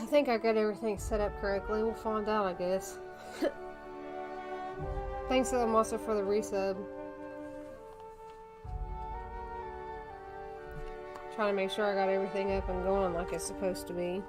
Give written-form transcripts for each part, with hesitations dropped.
I think I got everything set up correctly. We'll find out, I guess. Thanks to the monster for the resub. Trying to make sure I got everything up and going like it's supposed to be.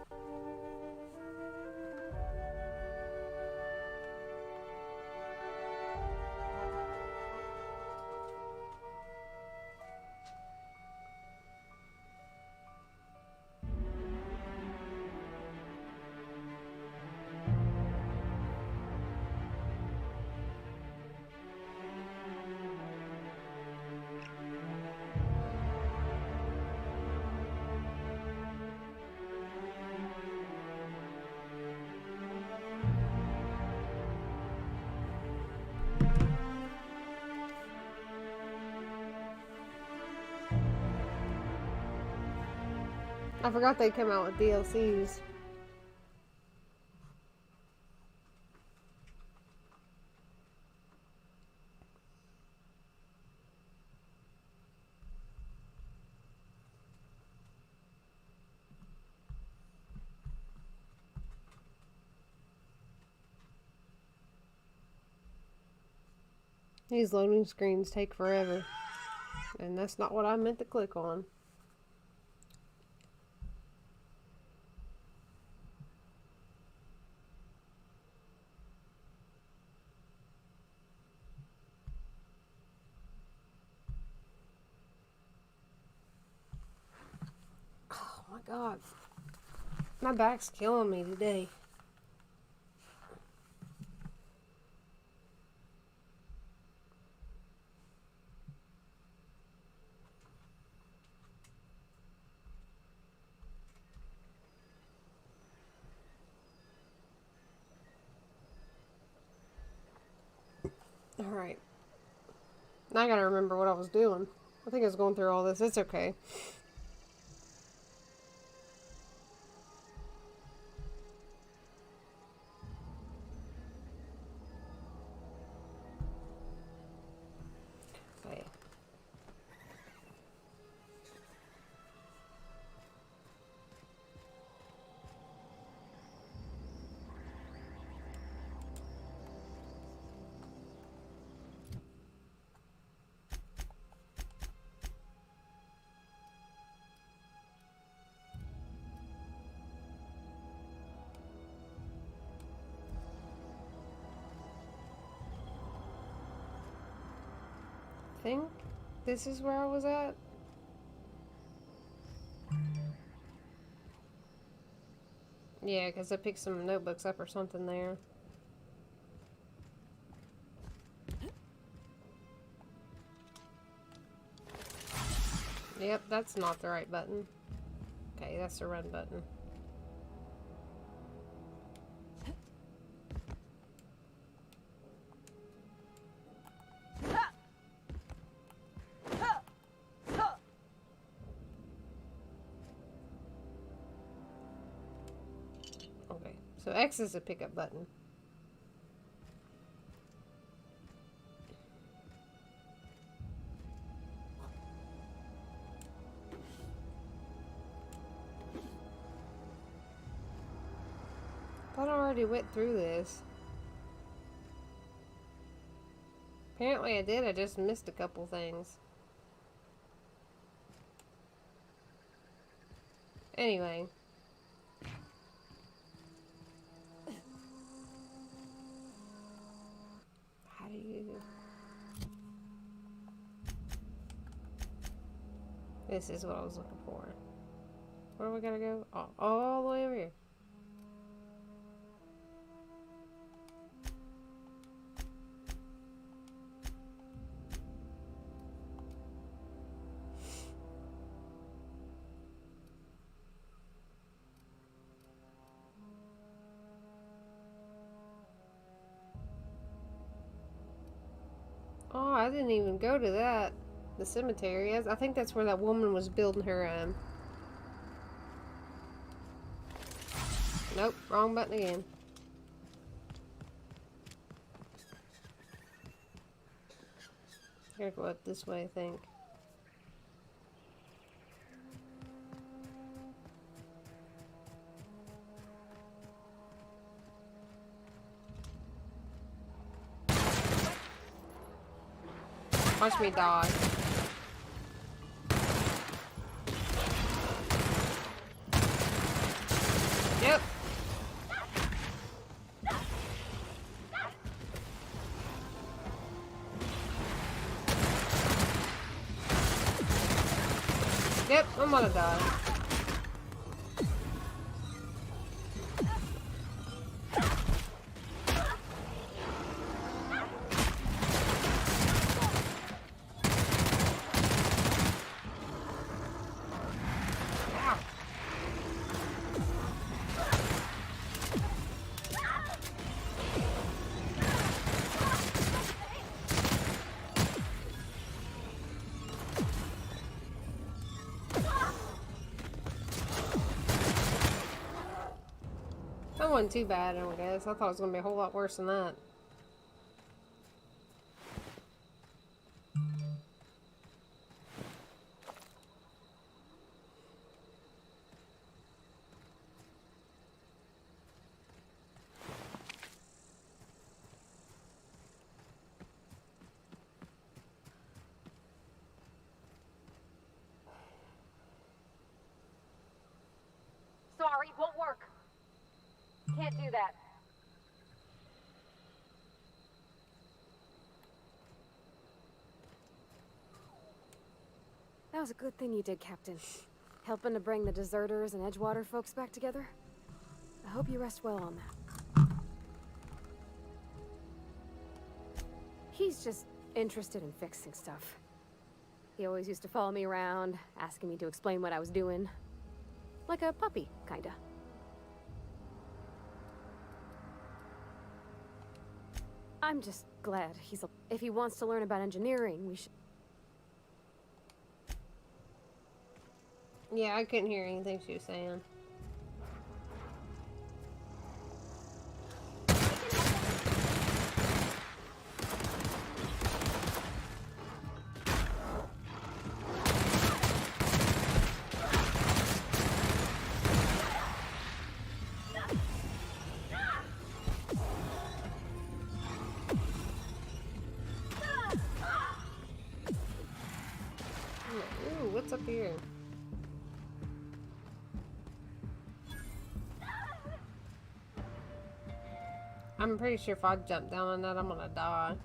I forgot they come out with DLCs. These loading screens take forever. And that's not what I meant to click on. Oh my god. My back's killing me today. Now I gotta remember what I was doing. I think I was going through all this. It's okay. Okay. I think this is where I was at. Yeah, because I picked some notebooks up or something there. Yep, that's not the right button. Okay, that's the run button. Okay, so X is a pickup button. I thought I already went through this. Apparently I did, I just missed a couple things. Anyway. How do you... This is what I was looking for. Where do we gotta go? Oh, all the way over here. Oh, I didn't even go to that. The cemetery. I think that's where that woman was building her, Nope, wrong button again. Gotta go up this way, I think. Watch me die. Yep. Yep, I'm gonna die. That wasn't too bad, I guess. I thought it was going to be a whole lot worse than that. Sorry, won't work. Can't do that. That was a good thing you did, Captain. Helping to bring the deserters and Edgewater folks back together. I hope you rest well on that. He's just interested in fixing stuff. He always used to follow me around, asking me to explain what I was doing. Like a puppy, kinda. I'm just glad he's a If he wants to learn about engineering, we should... Yeah, I couldn't hear anything she was saying. Ooh, what's up here? I'm pretty sure if I jump down on that, I'm gonna die.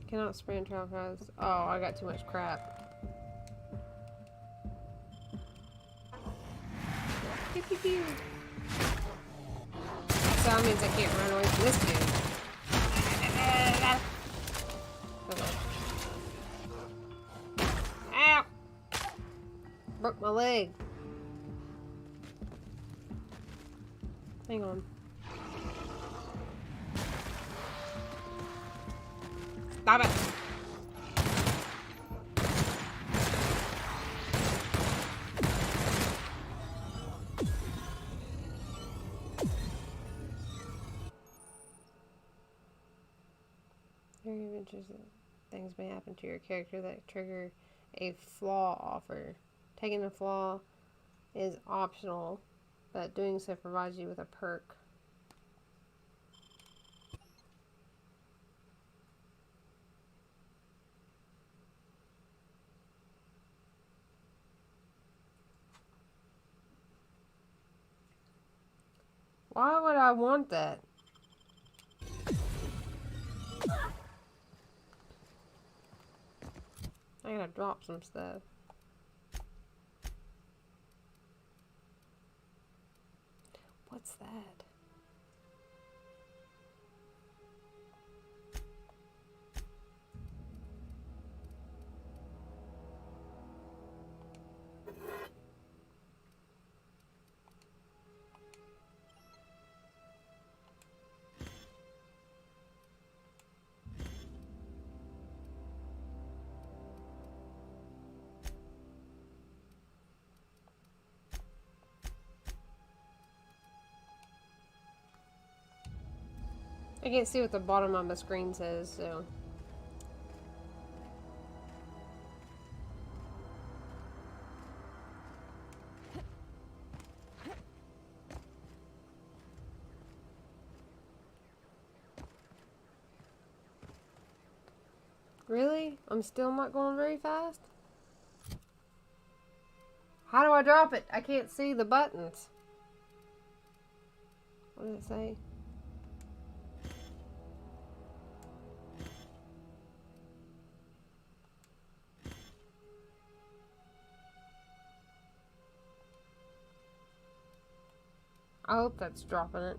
Cannot sprint travel fast. Oh, I got too much crap. Pew, pew, pew. So that means I can't run away from this dude. Ow! Broke my leg. Hang on. Stop it! Very interesting things may happen to your character that trigger a flaw offer. Taking a flaw is optional, but doing so provides you with a perk. Why would I want that? I gotta drop some stuff. What's that? I can't see what the bottom of my screen says, so. Really? I'm still not going very fast? How do I drop it? I can't see the buttons. What does it say? I hope that's dropping it.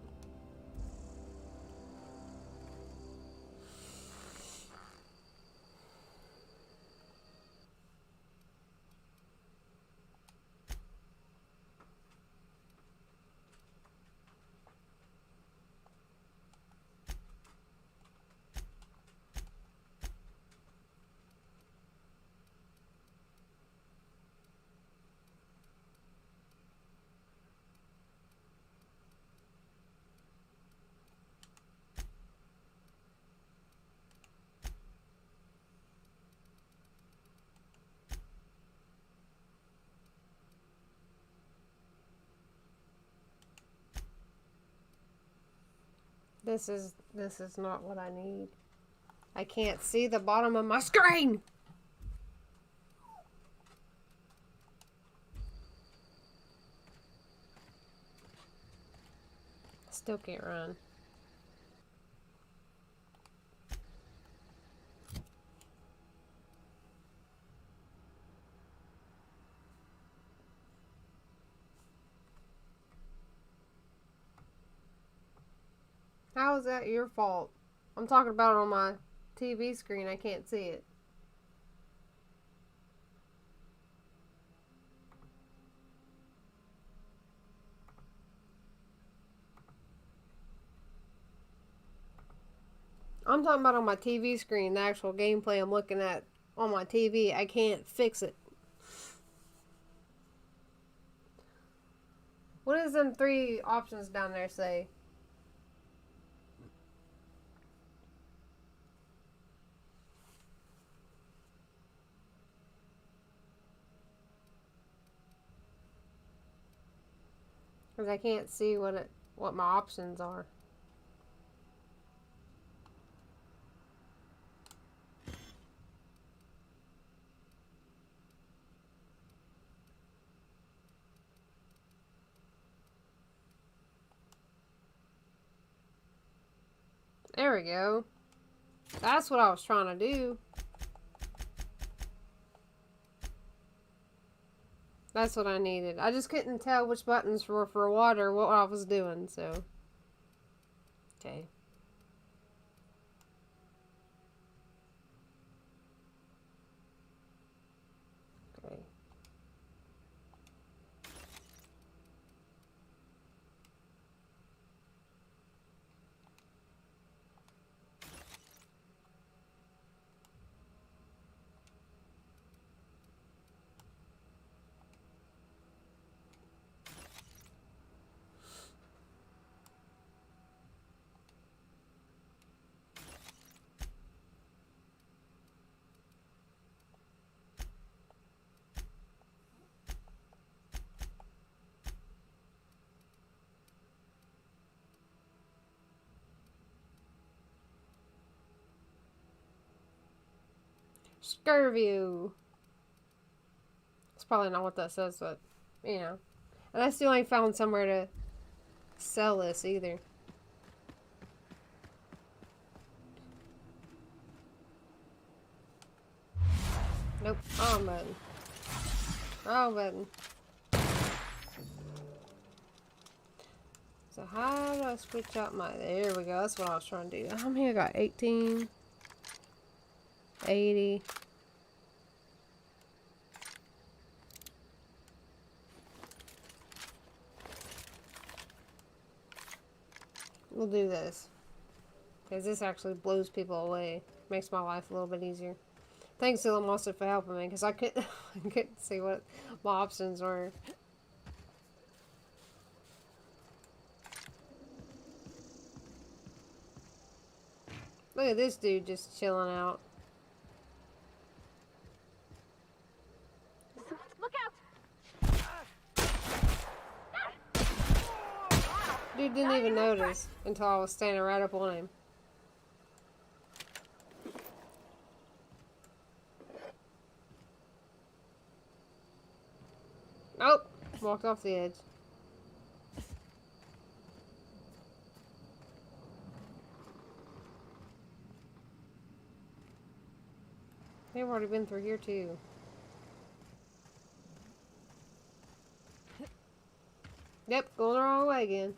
This is not what I need. I can't see the bottom of my screen. Still can't run. How is that your fault? I'm talking about it on my TV screen. I can't see it. I'm talking about on my TV screen, the actual gameplay I'm looking at on my TV. I can't fix it. What does them 3 options down there say? Because I can't see what my options are. There we go. That's what I was trying to do. That's what I needed. I just couldn't tell which buttons were for water, what I was doing, so. Okay. Okay. Scurvy. That's probably not what that says, but, you know. And I still ain't found somewhere to sell this either. Nope. Wrong button. Wrong button. So how do I switch out my... There we go. That's what I was trying to do. How many I got? 18. 80. We'll do this. Because this actually blows people away. Makes my life a little bit easier. Thanks, Dylan Monster, for helping me. Because I couldn't see what my options were. Look at this dude just chilling out. Look out! Dude didn't even notice until I was standing right up on him. Nope. Walked off the edge. They've already been through here too. Yep, going the wrong way again.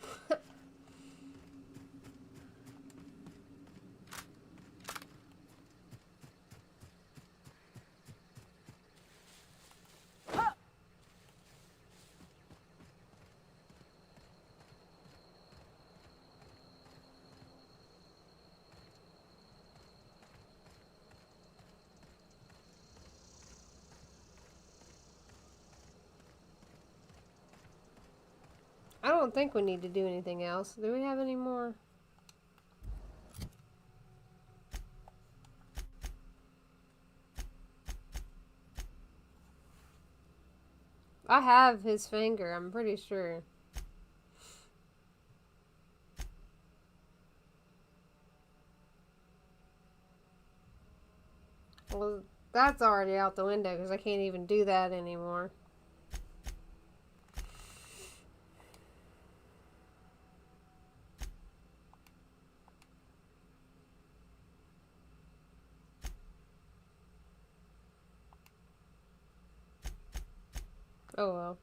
I don't think we need to do anything else. Do we have any more? I have his finger, I'm pretty sure. Well, that's already out the window because I can't even do that anymore. Oh well.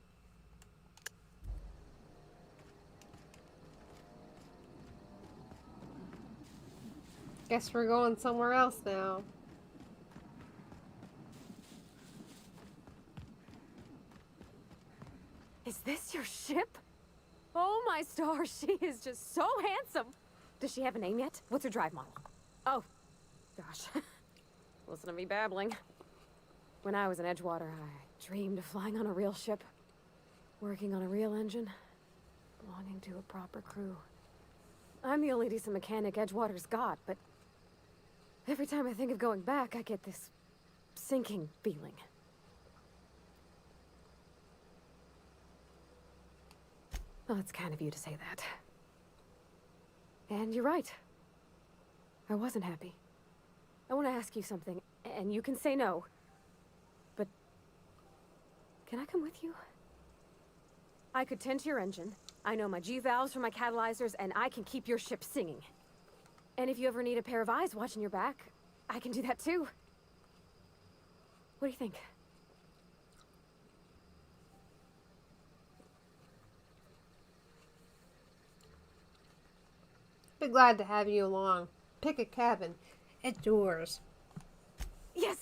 Guess we're going somewhere else now. Is this your ship? Oh my stars, she is just so handsome. Does she have a name yet? What's her drive model? Oh, gosh. Listen to me babbling. When I was in Edgewater, I dreamed of flying on a real ship, working on a real engine, belonging to a proper crew. I'm the only decent mechanic Edgewater's got, but every time I think of going back, I get this sinking feeling. Well, it's kind of you to say that. And you're right. I wasn't happy. I want to ask you something, and you can say no. But can I come with you? I could tend to your engine. I know my G-valves from my catalyzers, and I can keep your ship singing. And if you ever need a pair of eyes watching your back, I can do that too. What do you think? Be glad to have you along. Pick a cabin. It's yours. Yes!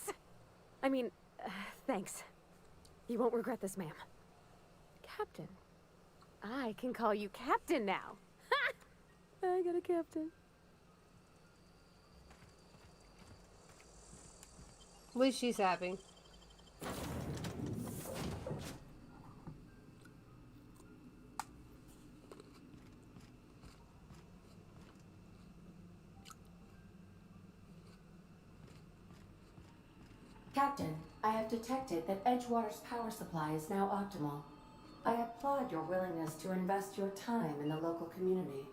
I mean, thanks. You won't regret this, ma'am. Captain. I can call you Captain now. Ha! I got a captain. At least she's happy. Captain, I have detected that Edgewater's power supply is now optimal. I applaud your willingness to invest your time in the local community.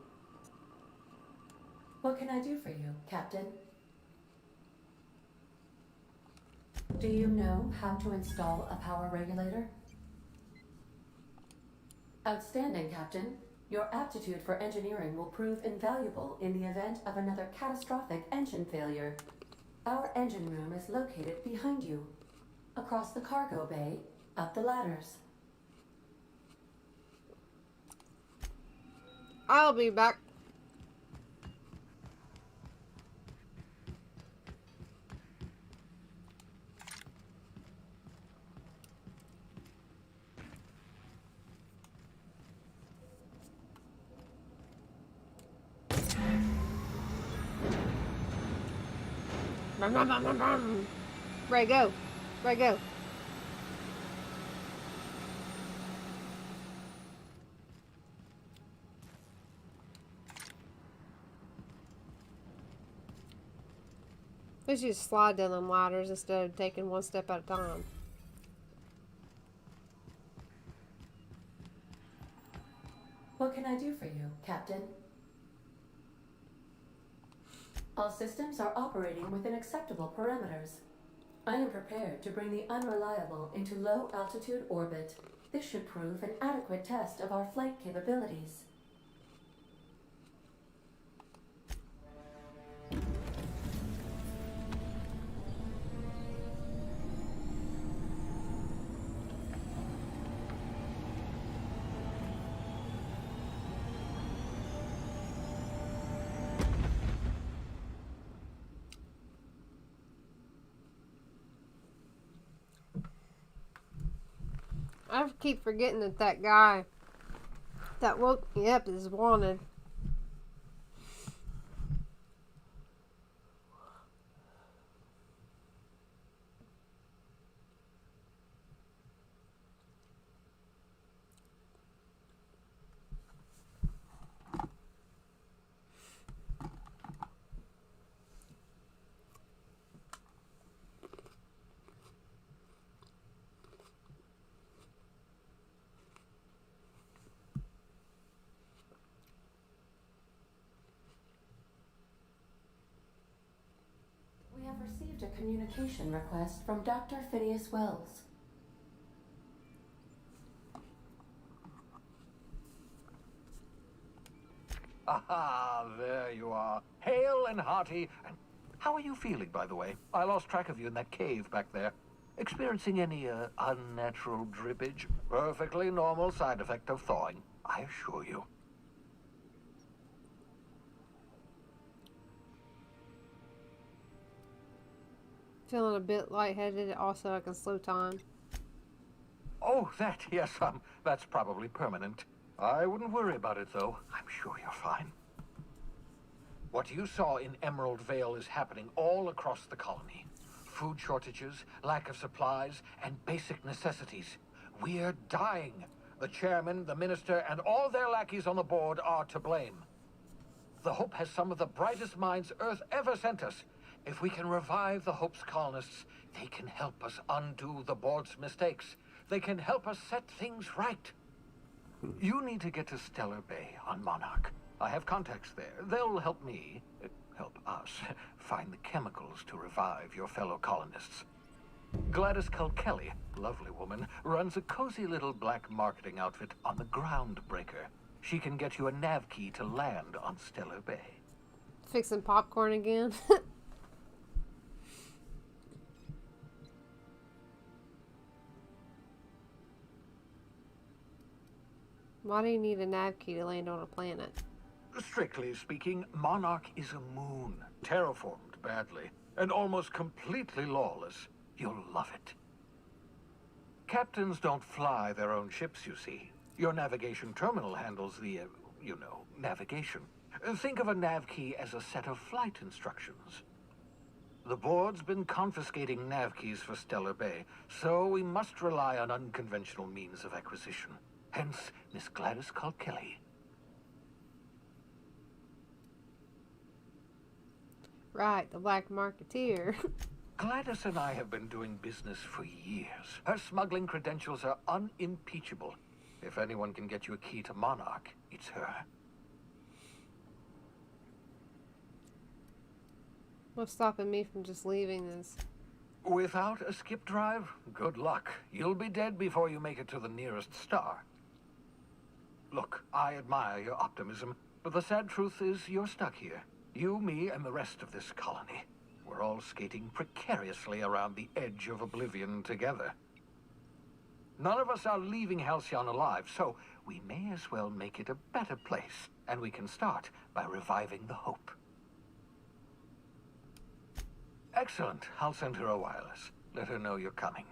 What can I do for you, Captain? Do you know how to install a power regulator? Outstanding, Captain. Your aptitude for engineering will prove invaluable in the event of another catastrophic engine failure. Our engine room is located behind you, across the cargo bay, up the ladders. I'll be back. Brum, brum, brum, brum, brum. Ray, go. Ray, go. We should just slide down them ladders instead of taking one step at a time. What can I do for you, Captain? All systems are operating within acceptable parameters. I am prepared to bring the unreliable into low altitude orbit. This should prove an adequate test of our flight capabilities. I keep forgetting that that guy that woke me up is wanted. We have received a communication request from Dr. Phineas Wells. Aha, there you are. Hale and hearty. And how are you feeling, by the way? I lost track of you in that cave back there. Experiencing any unnatural drippage? Perfectly normal side effect of thawing, I assure you. Feeling a bit lightheaded. Also, I can slow time. Oh, that, yes, that's probably permanent. I wouldn't worry about it, though. I'm sure you're fine. What you saw in Emerald Vale is happening all across the colony. Food shortages, lack of supplies, and basic necessities. We're dying. The chairman, the minister, and all their lackeys on the board are to blame. The Hope has some of the brightest minds Earth ever sent us. If we can revive the Hope's colonists, they can help us undo the board's mistakes. They can help us set things right. You need to get to Stellar Bay on Monarch. I have contacts there. They'll help me, help us, find the chemicals to revive your fellow colonists. Gladys Culkelly, lovely woman, runs a cozy little black marketing outfit on the Groundbreaker. She can get you a nav key to land on Stellar Bay. Fixing popcorn again. Why do you need a nav key to land on a planet? Strictly speaking, Monarch is a moon, terraformed badly, and almost completely lawless. You'll love it. Captains don't fly their own ships, you see. Your navigation terminal handles the, navigation. Think of a nav key as a set of flight instructions. The board's been confiscating nav keys for Stellar Bay, so we must rely on unconventional means of acquisition. Hence, Miss Gladys Culkelly. Right, the black marketeer. Gladys and I have been doing business for years. Her smuggling credentials are unimpeachable. If anyone can get you a key to Monarch, it's her. What's stopping me from just leaving this? Without a skip drive, good luck. You'll be dead before you make it to the nearest star. Look, I admire your optimism, but the sad truth is you're stuck here. You, me, and the rest of this colony. We're all skating precariously around the edge of oblivion together. None of us are leaving Halcyon alive, so we may as well make it a better place, and we can start by reviving the Hope. Excellent. I'll send her a wireless. Let her know you're coming.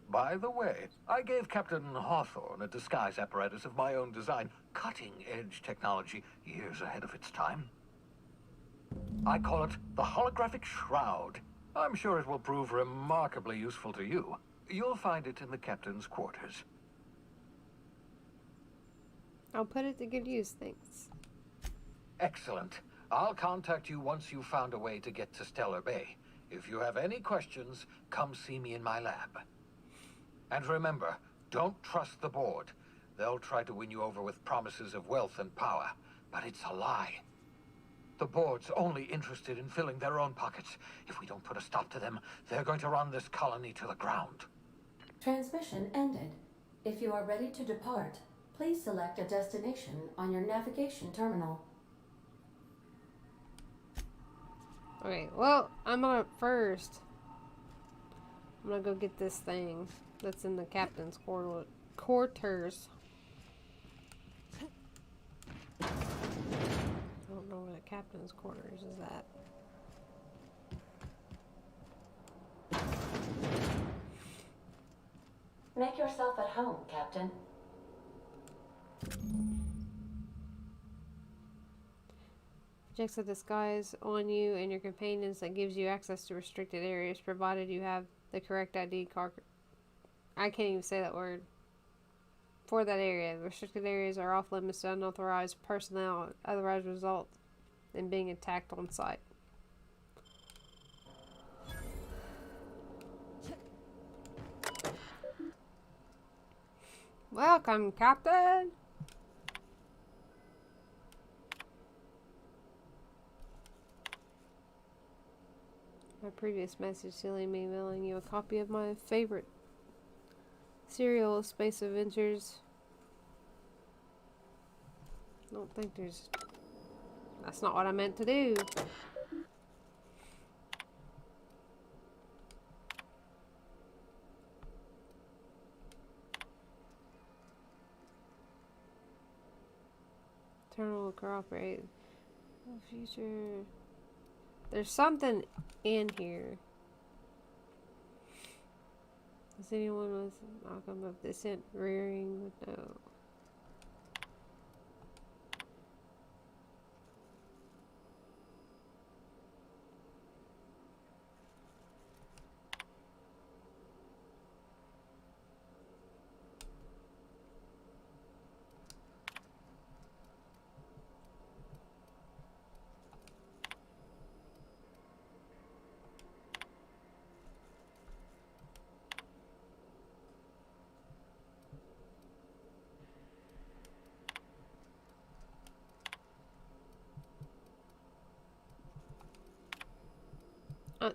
By the way, I gave Captain Hawthorne a disguise apparatus of my own design, cutting-edge technology, years ahead of its time. I call it the Holographic Shroud. I'm sure it will prove remarkably useful to you. You'll find it in the captain's quarters. I'll put it to good use, thanks. Excellent. I'll contact you once you've found a way to get to Stellar Bay. If you have any questions, come see me in my lab. And remember, don't trust the board. They'll try to win you over with promises of wealth and power, but it's a lie. The board's only interested in filling their own pockets. If we don't put a stop to them, they're going to run this colony to the ground. Transmission ended. If you are ready to depart, please select a destination on your navigation terminal. Okay, well, I'm gonna first. I'm gonna go get this thing that's in the captain's quarters. I don't know where the captain's quarters is at. Make yourself at home, Captain. Projects a disguise on you and your companions that gives you access to restricted areas, provided you have the correct ID card. I can't even say that word. For that area, restricted areas are off limits to unauthorized personnel, otherwise result in being attacked on sight. Welcome, Captain! My previous message silly me emailing you a copy of my favorite serial, Space Adventures. I don't think there's... That's not what I meant to do. Eternal cooperate. Future... There's something in here. Does anyone with Malcolm of Descent rearing? No.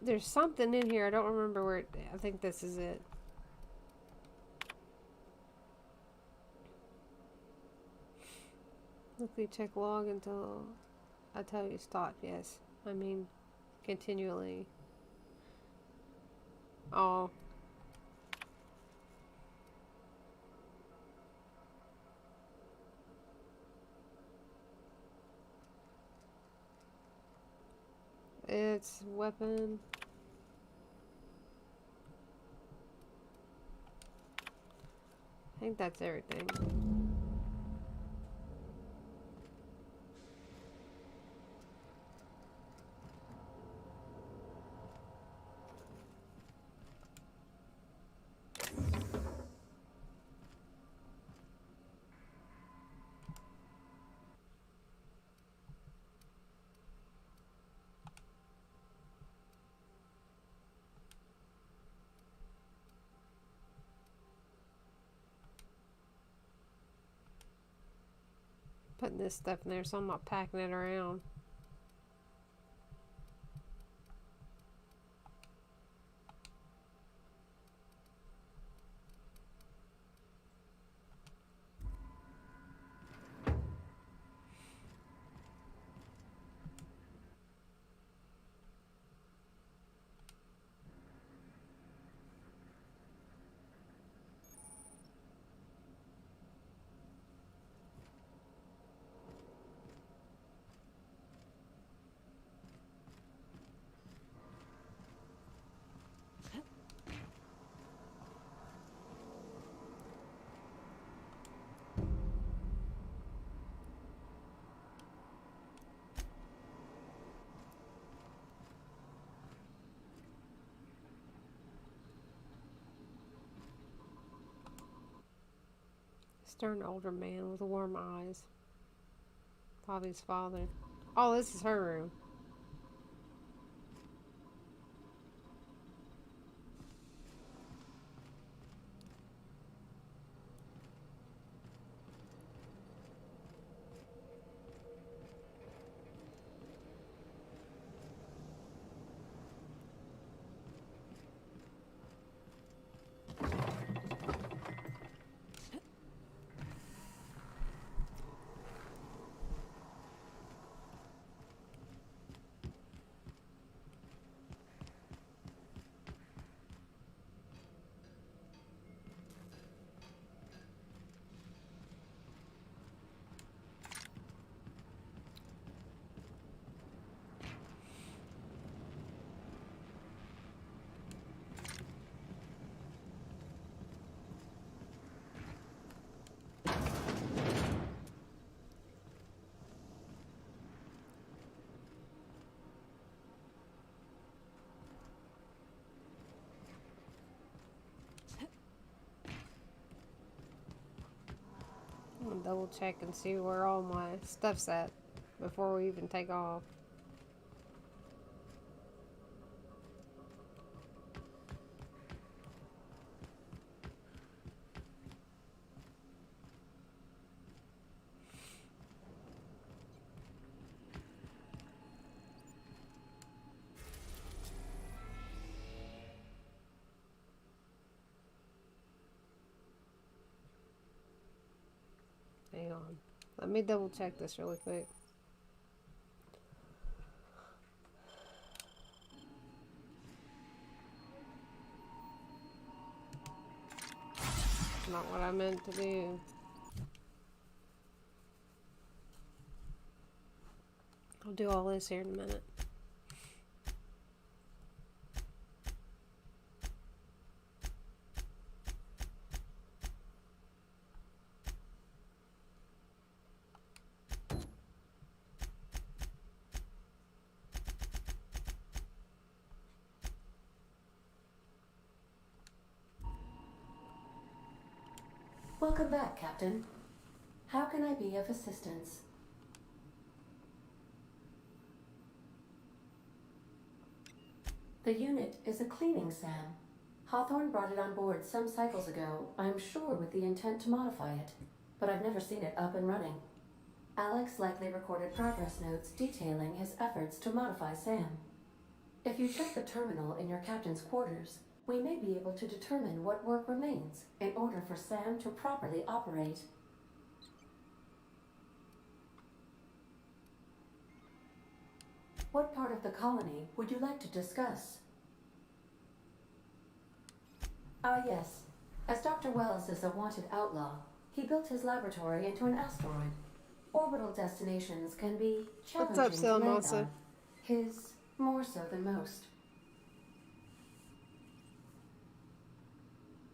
There's something in here. I don't remember where it... I think this is it. Quickly check log until I tell you stop. Yes. I mean, continually. Oh. It's weapon. I think that's everything. Putting this stuff in there so I'm not packing it around. Stern older man with warm eyes. Bobby's father. Oh, this is her room. I'm gonna double check and see where all my stuff's at before we even take off. Hang on. Let me double check this really quick. Not what I meant to do. I'll do all this here in a minute. Welcome back, Captain. How can I be of assistance? The unit is a cleaning SAM. Hawthorne brought it on board some cycles ago, I'm sure with the intent to modify it, but I've never seen it up and running. Alex likely recorded progress notes detailing his efforts to modify SAM. If you check the terminal in your captain's quarters, we may be able to determine what work remains in order for SAM to properly operate. What part of the colony would you like to discuss? Ah, yes. As Dr. Wells is a wanted outlaw, he built his laboratory into an asteroid. Orbital destinations can be What's up, challenging to land Salamanca? on. His more so than most.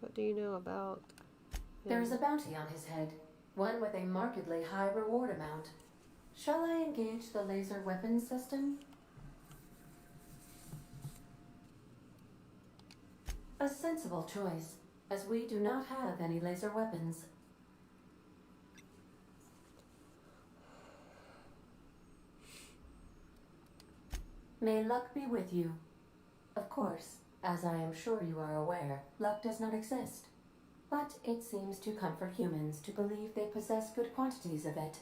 What do you know about There is him? a bounty on his head, one with a markedly high reward amount. Shall I engage the laser weapons system? A sensible choice, as we do not have any laser weapons. May luck be with you. Of course, as I am sure you are aware, luck does not exist. But it seems to comfort humans to believe they possess good quantities of it.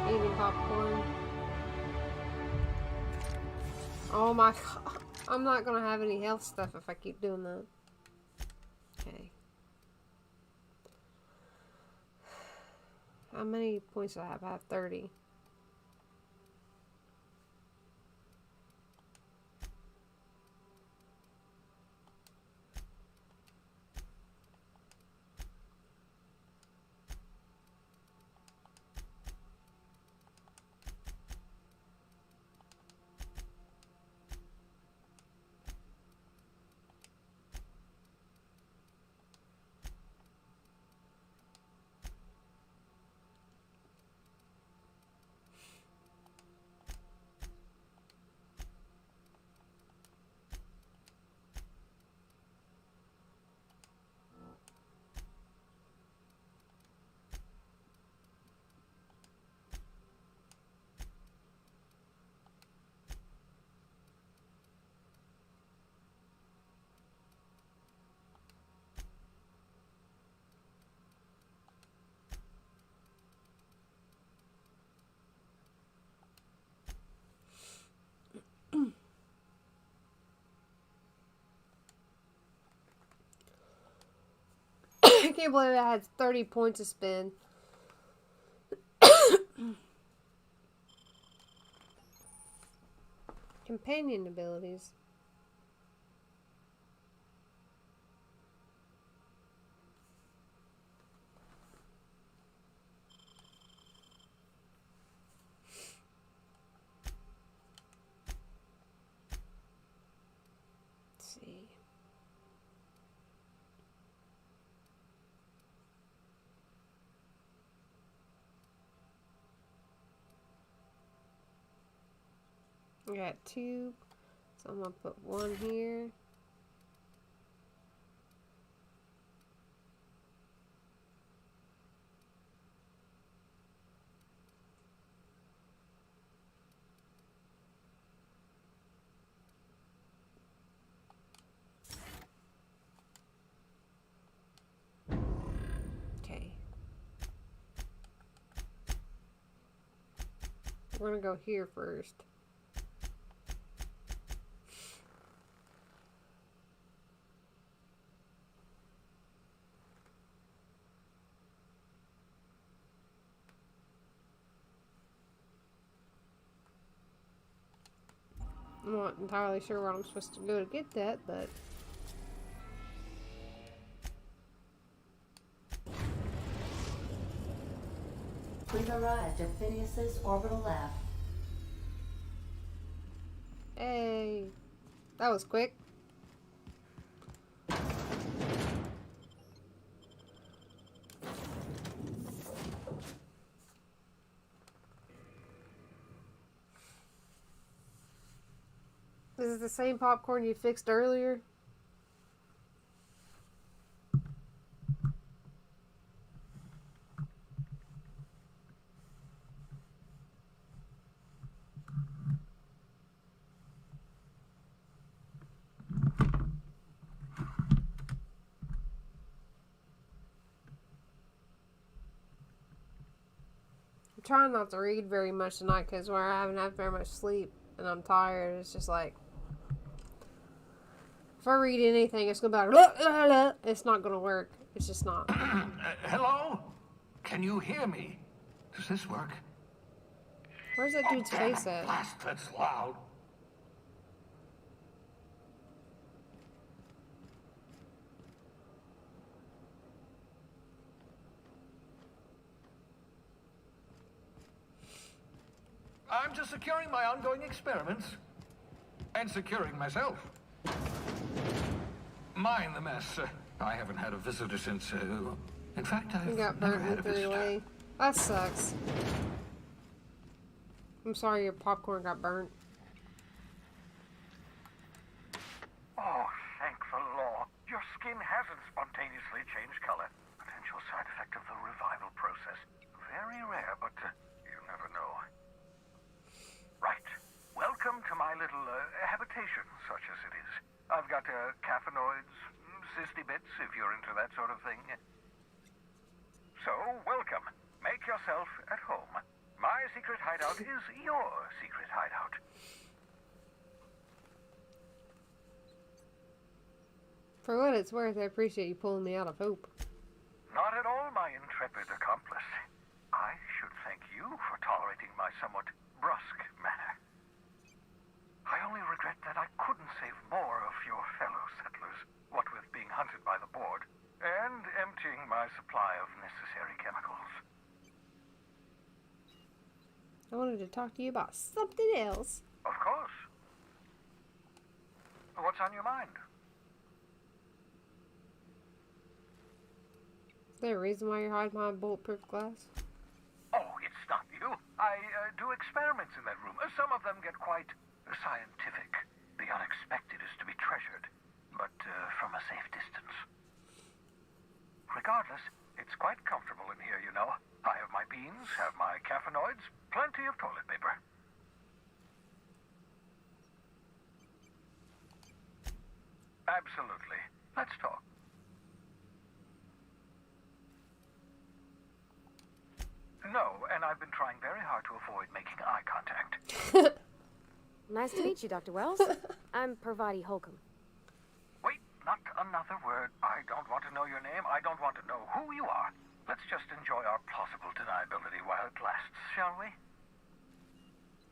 Eating popcorn. Oh my god. I'm not gonna have any health stuff if I keep doing that. Okay. How many points do I have? I have 30. I can't believe I had 30 points to spend. Companion abilities. Let's see. I got 2, so I'm gonna put 1 here. Okay. We're gonna go here first. I'm not entirely sure where I'm supposed to go to get that, but We've arrived at Phineas's orbital lab. hey, that was quick. This is the same popcorn you fixed earlier. I'm trying not to read very much tonight because I haven't had very much sleep. and I'm tired, it's just like, if I read anything, it's gonna be like, it's not gonna work. It's just not. Hello? Can you hear me? Does this work? Where's that dude's Damn face it, at? blast, that's loud. I'm just securing my ongoing experiments. And securing myself. Mind the mess. I haven't had a visitor since, in fact, He I've got never burnt in had a the visitor. three-way. That sucks. I'm sorry your popcorn got burnt. Oh, thank the law. Your skin hasn't spontaneously changed color. Potential side effect of the revival process. Very rare, but you never know. Right. Welcome to my little habitation, such as it is. I've got caffeinoids, cysty bits, if you're into that sort of thing. So, welcome. Make yourself at home. My secret hideout is your secret hideout. For what it's worth, I appreciate you pulling me out of Hope. Not at all, my intrepid accomplice. I should thank you for tolerating my somewhat brusque manner. I only regret that I couldn't save more of your fellow settlers, what with being hunted by the board, and emptying my supply of necessary chemicals. I wanted to talk to you about something else. Of course. What's on your mind? Is there a reason why you're hiding behind bulletproof glass? Oh, it's not you. I do experiments in that room. Some of them get quite scientific. The unexpected is to be treasured, but from a safe distance. Regardless, it's quite comfortable in here, you know. I have my beans, have my caffeinoids, plenty of toilet paper. Absolutely. Let's talk. No, and I've been trying very hard to avoid making eye contact. Nice to meet you, Dr. Wells. I'm Parvati Holcomb. Wait, not another word. I don't want to know your name. I don't want to know who you are. Let's just enjoy our plausible deniability while it lasts, shall we?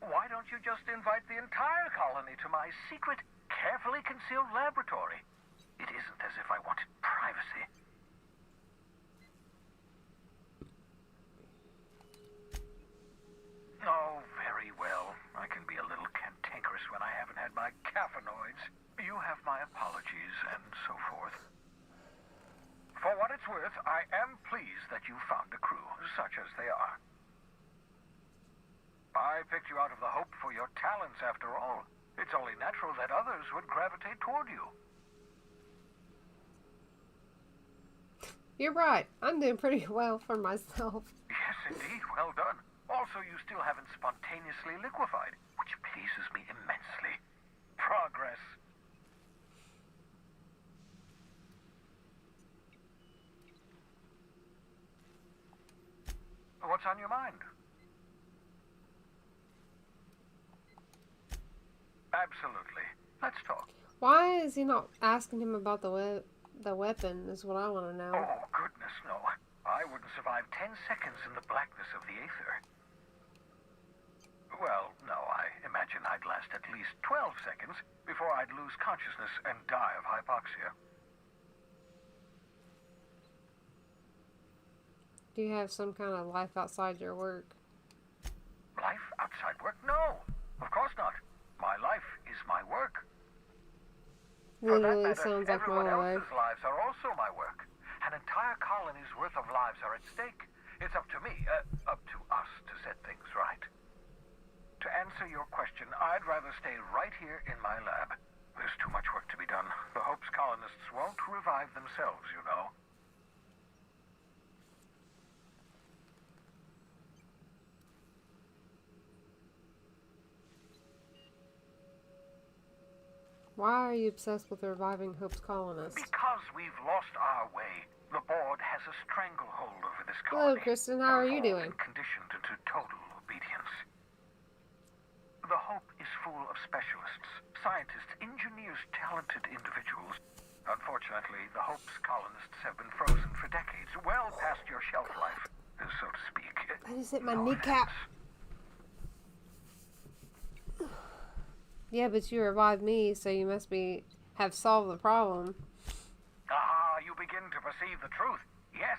Why don't you just invite the entire colony to my secret, carefully concealed laboratory? It isn't as if I wanted privacy. Oh, very well. I can be a little cantankerous when I haven't had my caffeinoids. You have my apologies, and so forth. For what it's worth, I am pleased that you found a crew, such as they are. I picked you out of the hope for your talents, after all. It's only natural that others would gravitate toward you. You're right. I'm doing pretty well for myself. Yes, indeed. Well done. Also, you still haven't spontaneously liquefied, which pleases me immensely. Progress. What's on your mind? Absolutely. Let's talk. Why is he not asking him about the weapon is what I want to know. Oh, goodness, no. I wouldn't survive 10 seconds in the blackness of the aether. Well, no, I imagine I'd last at least 12 seconds before I'd lose consciousness and die of hypoxia. Do you have some kind of life outside your work? Life outside work? No, of course not. My life is my work. For that Literally matter, sounds like my everyone life. else's lives are also my work. An entire colony's worth of lives are at stake. It's up to me, up to us to set things right. To answer your question, I'd rather stay right here in my lab. There's too much work to be done. The Hope's colonists won't revive themselves, you know. Why are you obsessed with reviving Hope's colonists? Because we've lost our way. The board has a stranglehold over this Hello, colony. Kristen. How are you Evolved doing? and conditioned to total obedience. The Hope is full of specialists, scientists, engineers, talented individuals. Unfortunately, the Hope's colonists have been frozen for decades, well past your shelf life, so to speak. I just hit my No kneecap. offense. Yeah, but you revived me, so you must have solved the problem. Ah, you begin to perceive the truth. Yes,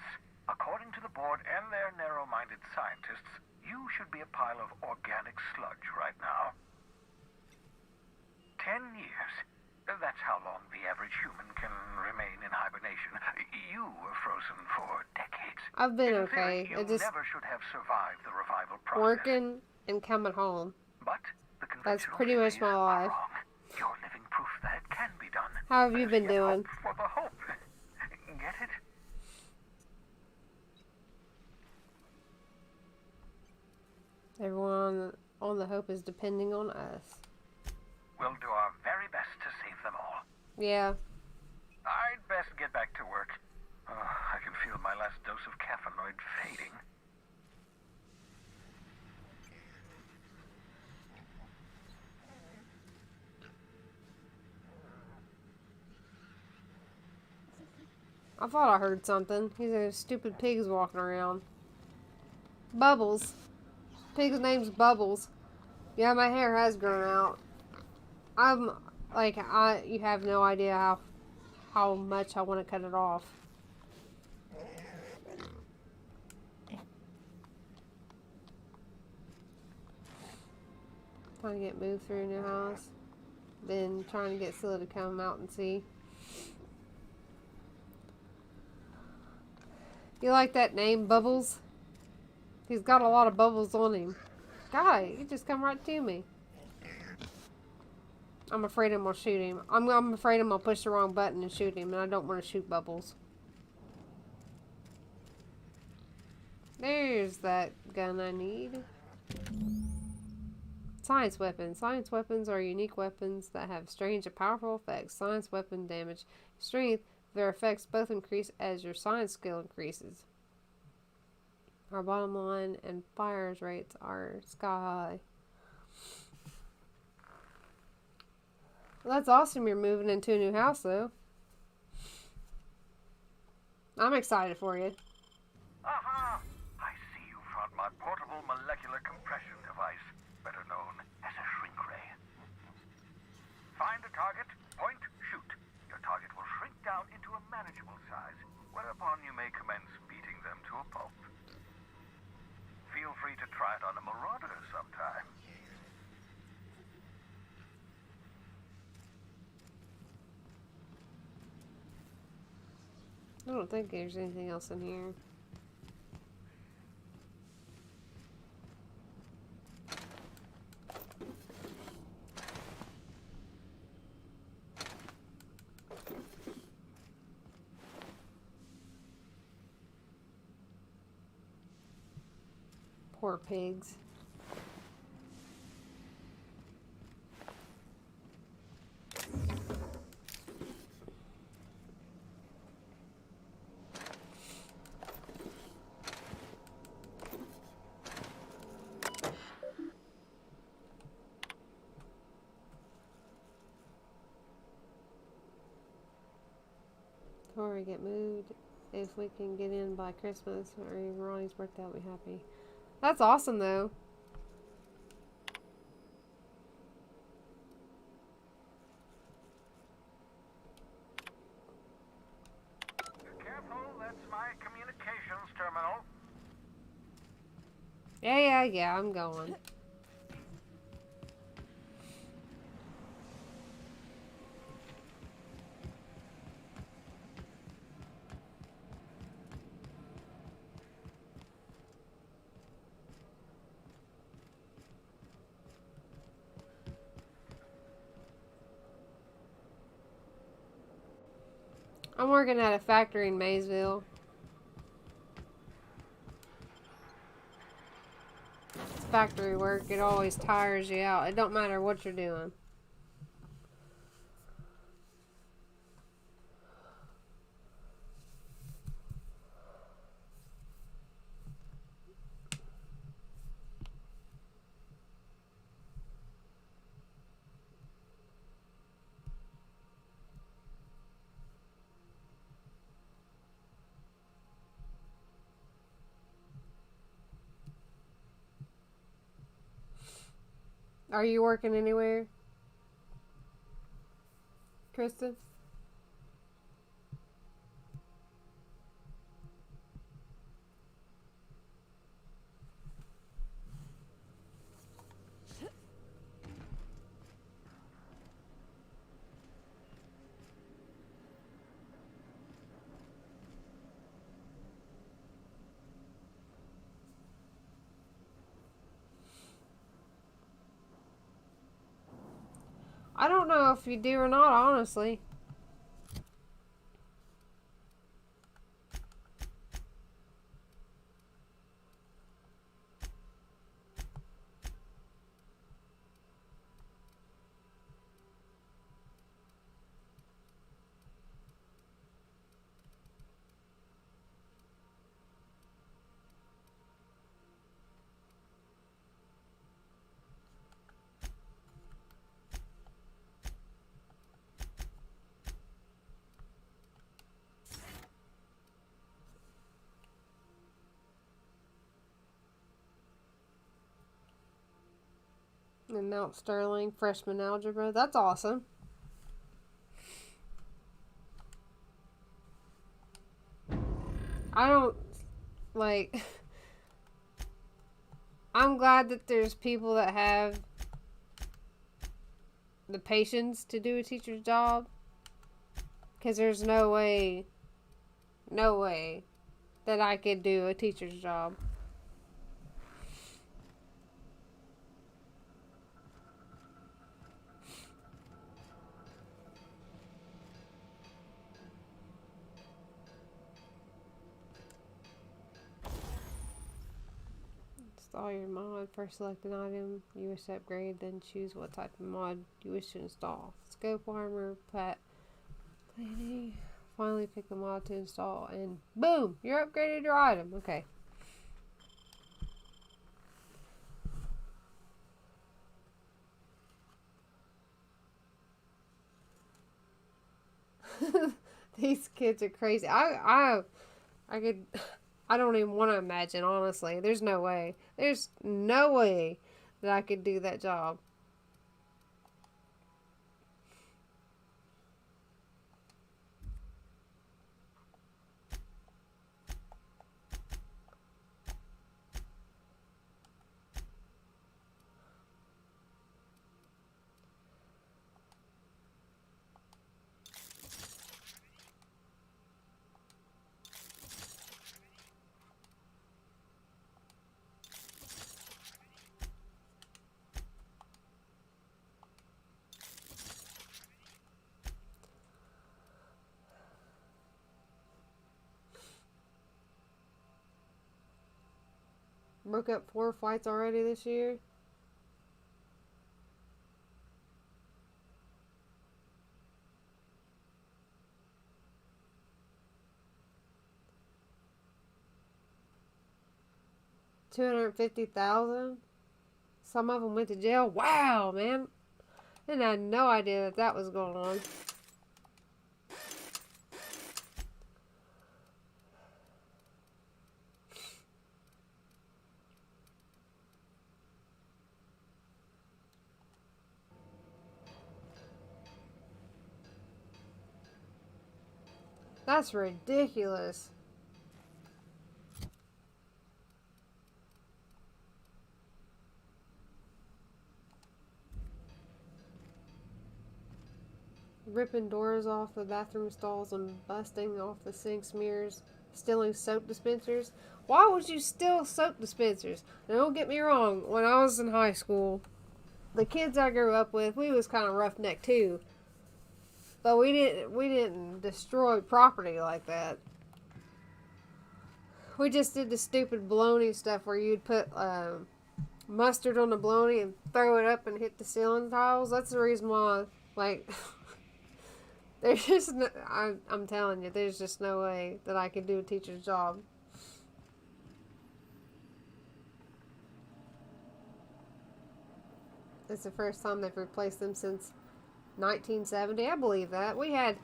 according to the board and their narrow-minded scientists, you should be a pile of organic sludge right now. 10 years. That's how long the average human can remain in hibernation. You were frozen for decades. I've been In theory, okay. you I just never should have survived the revival process. working and coming home. But the That's conventional pretty much theories my are life. wrong. You're living proof that it can be done. How have you There's been yet doing? hope for the hope. Get it? Everyone on the Hope is depending on us. We'll do our very best to save them all. Yeah. I'd best get back to work. I can feel my last dose of caffeinoid fading. I thought I heard something. These are stupid pigs walking around. Bubbles. Pig's name's Bubbles. Yeah, my hair has grown out. I'm like you have no idea how much I want to cut it off. Trying to get moved through a new house. Then trying to get Scylla to come out and see. You like that name, Bubbles? He's got a lot of bubbles on him. Guy, you just come right to me. I'm afraid I'm gonna shoot him. I'm afraid I'm gonna push the wrong button and shoot him, and I don't want to shoot Bubbles. There's that gun I need. Science weapons. Science weapons are unique weapons that have strange and powerful effects. Science weapon damage strength. Their effects both increase as your science skill increases. Our bottom line and fires rates are sky high. Well, that's awesome you're moving into a new house, though. I'm excited for you. Aha! I see you found my portable molecular compression device, better known as a shrink ray. Find a target, point, shoot. Your target will shrink down into a manageable size, whereupon you may commence beating them to a pulp. Feel free to try it on a marauder sometime. I don't think there's anything else in here. Poor pigs. Before we get moved, if we can get in by Christmas or even Ronnie's birthday, I'll be happy. That's awesome, though. Careful, that's my communications terminal. Yeah, I'm going. I'm working at a factory in Maysville. It's factory work. It always tires you out. It don't matter what you're doing. Are you working anywhere, Kristen? I don't know if you do or not, honestly. And Mount Sterling, freshman algebra. That's awesome. I don't, like, I'm glad that there's people that have the patience to do a teacher's job. Because there's no way that I could do a teacher's job. Install your mod. First select an item you wish to upgrade, then choose what type of mod you wish to install. Scope armor, plating. Finally pick a mod to install, and boom! You're upgraded your item. Okay. These kids are crazy. I could. I don't even want to imagine, honestly. There's no way. There's no way that I could do that job. Broke up 4 fights already this year. $250,000. Some of them went to jail. Wow, man. And I had no idea that that was going on. That's ridiculous. Ripping doors off the bathroom stalls and busting off the sinks mirrors. Stealing soap dispensers. Why would you steal soap dispensers? Now, don't get me wrong. When I was in high school, the kids I grew up with, we was kind of roughneck too. But we didn't destroy property like that. We just did the stupid bologna stuff where you'd put mustard on the bologna and throw it up and hit the ceiling tiles. That's the reason why, like, there's just no, I'm telling you, there's just no way that I could do a teacher's job. It's the first time they've replaced them since 1970. I believe that. We had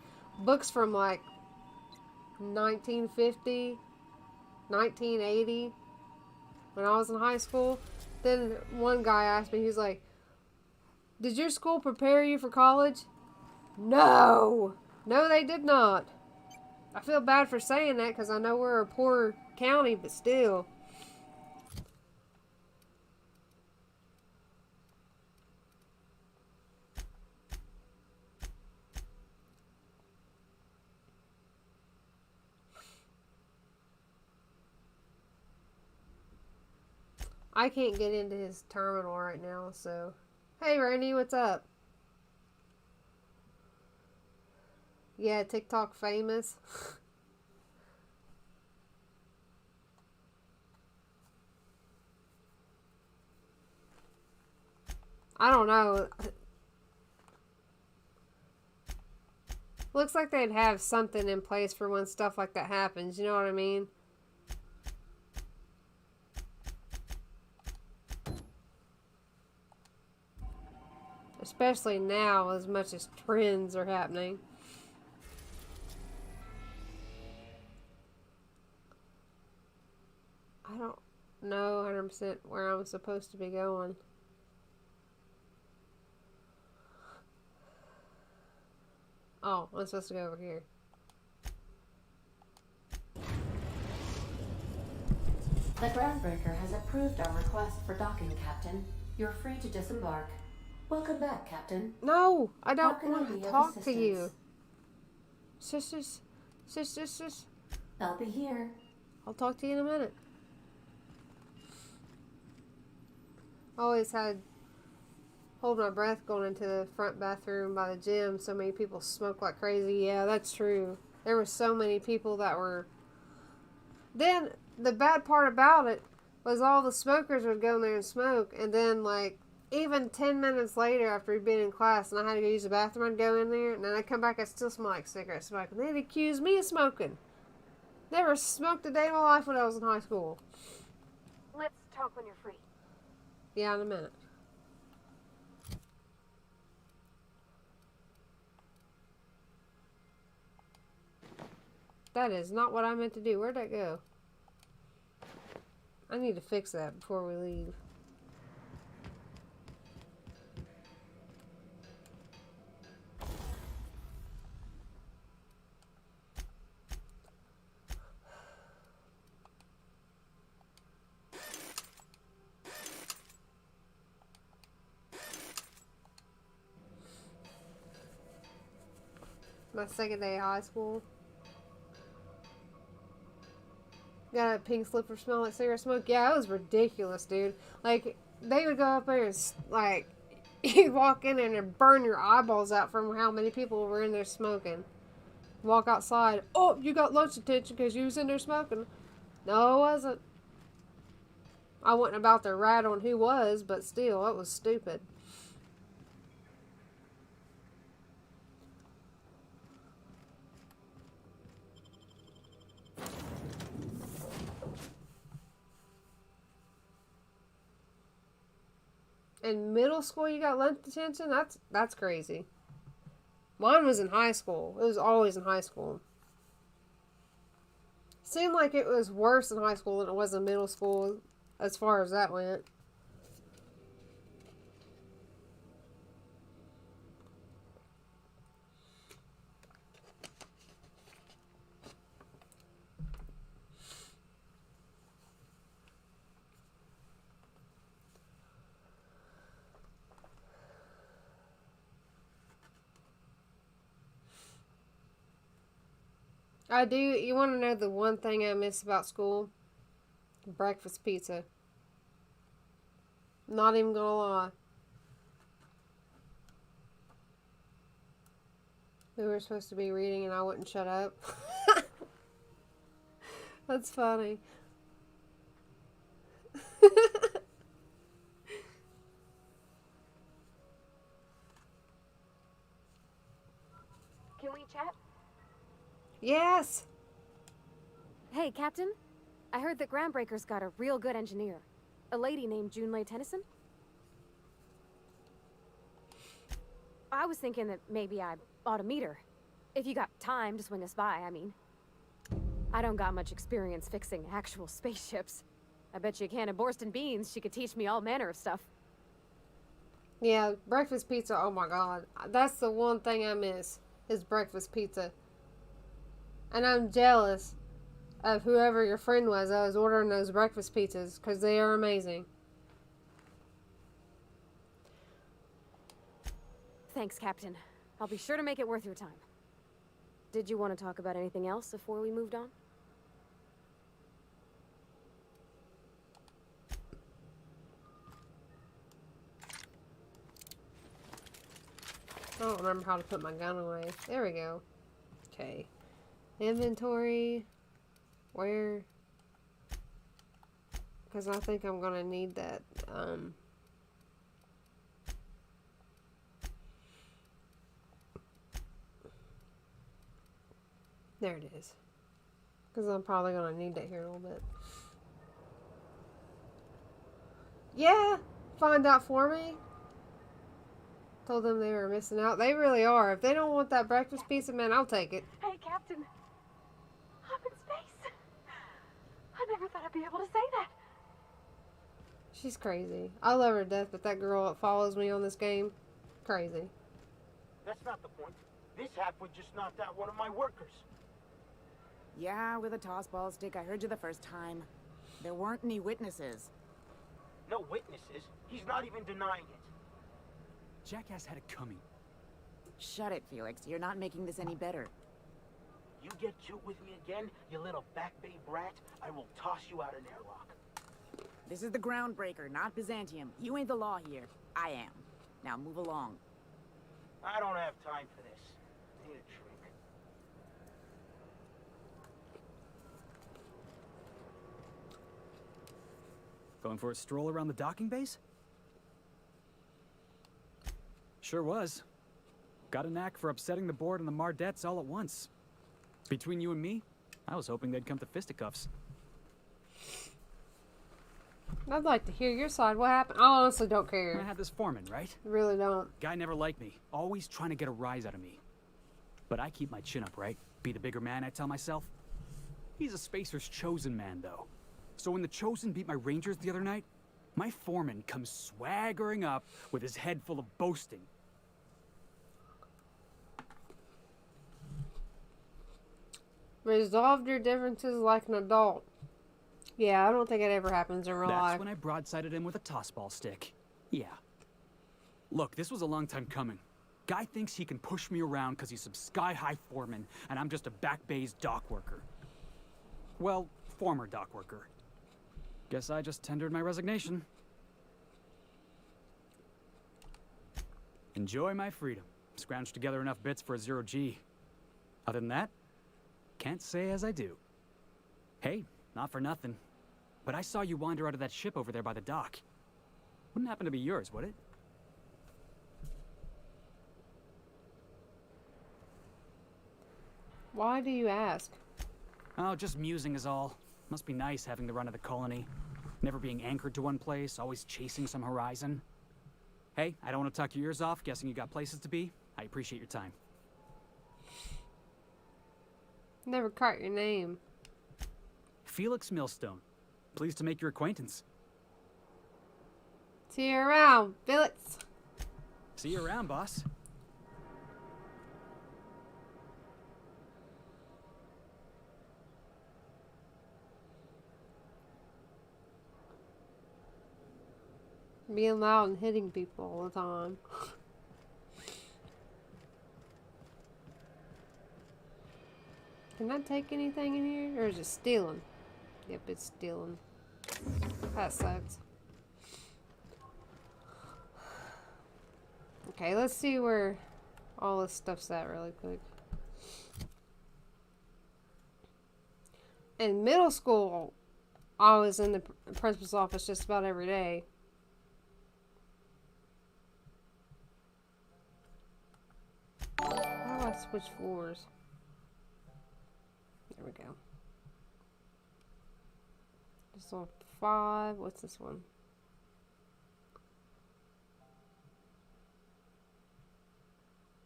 books from like 1950, 1980 when I was in high school. Then one guy asked me, he was like, Did your school prepare you for college? No. No, they did not. I feel bad for saying that because I know we're a poor county, but still. I can't get into his terminal right now, so. Hey, Randy, what's up? Yeah, TikTok famous. I don't know. Looks like they'd have something in place for when stuff like that happens. You know what I mean? Especially now, as much as trends are happening. I don't know 100% where I'm supposed to be going. Oh, I'm supposed to go over here. The Groundbreaker has approved our request for docking, Captain. You're free to disembark. Welcome back, Captain. No, I How don't can I want be to of talk to you. assistance? Sisters. I'll be here. I'll talk to you in a minute. Always had hold my breath going into the front bathroom by the gym. So many people smoke like crazy. Yeah, that's true. There were so many people that were. Then the bad part about it was all the smokers would go in there and smoke, and then like even 10 minutes later after we'd been in class and I had to go use the bathroom, I'd go in there and then I'd come back, I still smell like cigarette smoke, and they'd accuse me of smoking. Never smoked a day in my life when I was in high school. Let's talk when you're free. Yeah, in a minute. That is not what I meant to do. Where'd that go? I need to fix that before we leave. My second day of high school. Got a pink slipper smell like cigarette smoke. Yeah, it was ridiculous, dude. Like, they would go up there and, like, you'd walk in there and burn your eyeballs out from how many people were in there smoking. Walk outside. Oh, you got lunch attention because you was in there smoking. No, it wasn't. I wasn't about to rat on who was, but still, it was stupid. In middle school, you got lunch detention? That's crazy. Mine was in high school. It was always in high school. Seemed like it was worse in high school than it was in middle school, as far as that went. I do. You want to know the one thing I miss about school? Breakfast pizza. Not even gonna lie. We were supposed to be reading and I wouldn't shut up. That's funny. Can we chat? Yes! Hey, Captain. I heard that Groundbreaker's got a real good engineer. A lady named Junlei Tennyson. I was thinking that maybe I ought to meet her. If you got time to swing us by, I mean. I don't got much experience fixing actual spaceships. I bet you a can of Borston beans she could teach me all manner of stuff. Yeah, breakfast pizza. Oh my god, that's the one thing I miss is breakfast pizza. And I'm jealous of whoever your friend was that was ordering those breakfast pizzas because they are amazing. Thanks, Captain. I'll be sure to make it worth your time. Did you want to talk about anything else before we moved on? I don't remember how to put my gun away. There we go. Okay. Inventory. Where? Because I think I'm going to need that. There it is. Because I'm probably going to need that here in a little bit. Yeah! Find out for me. Told them they were missing out. They really are. If they don't want that breakfast pizza, man, I'll take it. Hey, Captain. I'm in space. I never thought I'd be able to say that. She's crazy. I love her to death, but that girl that follows me on this game, crazy. That's not the point. This halfway just knocked out one of my workers. Yeah, with a tossball stick. I heard you the first time. There weren't any witnesses. No witnesses. He's not even denying it. Jackass had it coming. Shut it, Felix. You're not making this any better. You get cute with me again, you little back bay brat, I will toss you out an airlock. This is the Groundbreaker, not Byzantium. You ain't the law here. I am. Now move along. I don't have time for this. I need a drink. Going for a stroll around the docking base? Sure was. Got a knack for upsetting the board and the Mardettes all at once. Between you and me, I was hoping they'd come to fisticuffs. I'd like to hear your side. What happened? I honestly don't I care. had this foreman, right? Really don't. Guy never liked me, always trying to get a rise out of me. But I keep my chin up, right? Be the bigger man, I tell myself. He's a Spacer's chosen man, though. So when the Chosen beat my Rangers the other night, my foreman comes swaggering up with his head full of boasting. Resolved your differences like an adult. Yeah, I don't think it ever happens in real That's life. when I broadsided him with a tossball stick. Yeah. Look, this was a long time coming. Guy thinks he can push me around because he's some sky-high foreman, and I'm just a back bay's dock worker. Well, former dock worker. Guess I just tendered my resignation. Enjoy my freedom. Scrounged together enough bits for a 0G. Other than that, can't say as I do. Hey, not for nothing, but I saw you wander out of that ship over there by the dock. Wouldn't happen to be yours, would it? Why do you ask? Oh, just musing is all. Must be nice having the run of the colony. Never being anchored to one place, always chasing some horizon. Hey, I don't want to talk your ears off, guessing you got places to be. I appreciate your time. Never caught your name. Felix Millstone. Pleased to make your acquaintance. See you around, Felix. See you around, boss. Being loud and hitting people all the time. Can I take anything in here? Or is it stealing? Yep, it's stealing. That sucks. Okay, let's see where all this stuff's at really quick. In middle school, I was in the principal's office just about every day. How do I switch floors? There we go. This on 5. What's this one?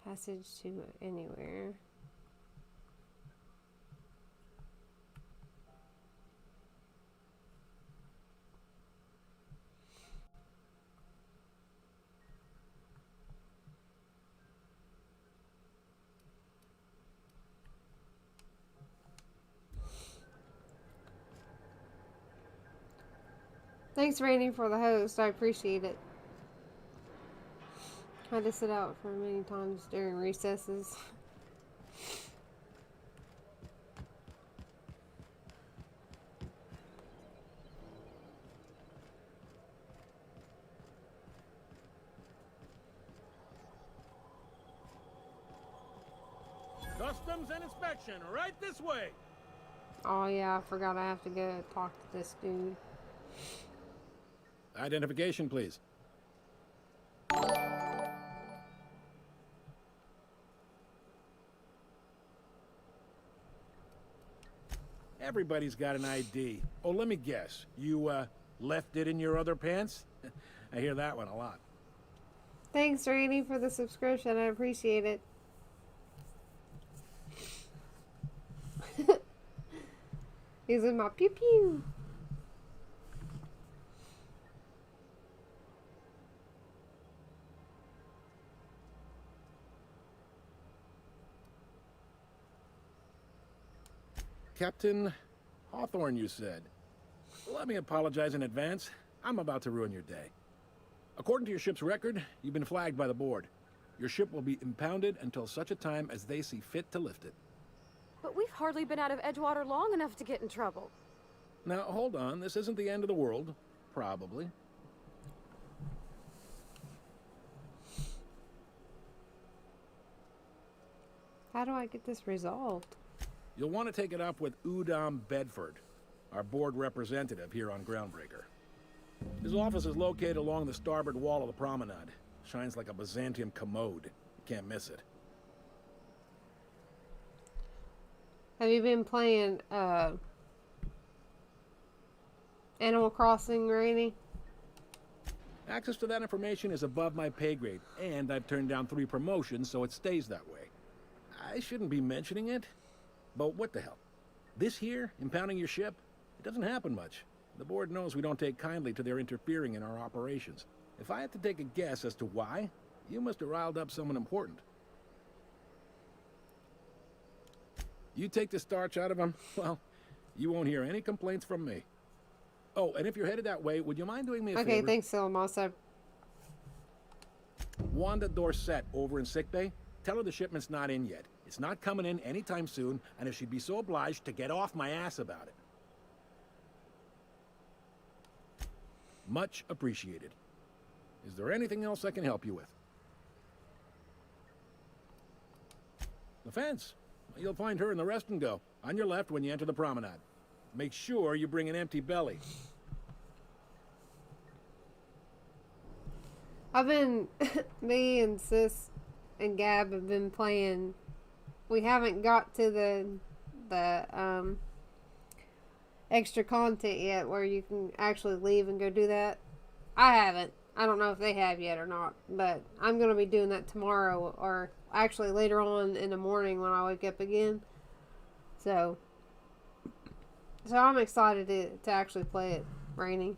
Passage to anywhere. Thanks, Rainy, for the host. I appreciate it. I had to sit out for many times during recesses. Customs and inspection, right this way. Oh yeah, I forgot I have to go talk to this dude. Identification, please. Everybody's got an ID. Oh, let me guess. You, left it in your other pants? I hear that one a lot. Thanks, Rainy, for the subscription. I appreciate it. He's in my pew pew. Captain Hawthorne, you said. Let me apologize in advance. I'm about to ruin your day. According to your ship's record, you've been flagged by the board. Your ship will be impounded until such a time as they see fit to lift it. But we've hardly been out of Edgewater long enough to get in trouble. Now, hold on. This isn't the end of the world. Probably. How do I get this resolved? You'll want to take it up with Udom Bedford, our board representative here on Groundbreaker. His office is located along the starboard wall of the promenade. Shines like a Byzantium commode. You can't miss it. Have you been playing Animal Crossing, Rainy? Access to that information is above my pay grade, and I've turned down 3 promotions, so it stays that way. I shouldn't be mentioning it, but what the hell? This here, impounding your ship, it doesn't happen much. The board knows we don't take kindly to their interfering in our operations. If I had to take a guess as to why, you must have riled up someone important. You take the starch out of them, well, you won't hear any complaints from me. Oh, and if you're headed that way, would you mind doing me a favor? Okay, thanks, Silamos. Wanda Dorset over in sickbay, tell her the shipment's not in yet. It's not coming in anytime soon, and if she'd be so obliged to get off my ass about it. Much appreciated. Is there anything else I can help you with? The fence. You'll find her in the rest and go, on your left when you enter the promenade. Make sure you bring an empty belly. Me and Sis and Gab have been playing. We haven't got to the extra content yet where you can actually leave and go do that. I haven't. I don't know if they have yet or not, but I'm going to be doing that tomorrow, or actually later on in the morning when I wake up again. So I'm excited to actually play it, Rainy.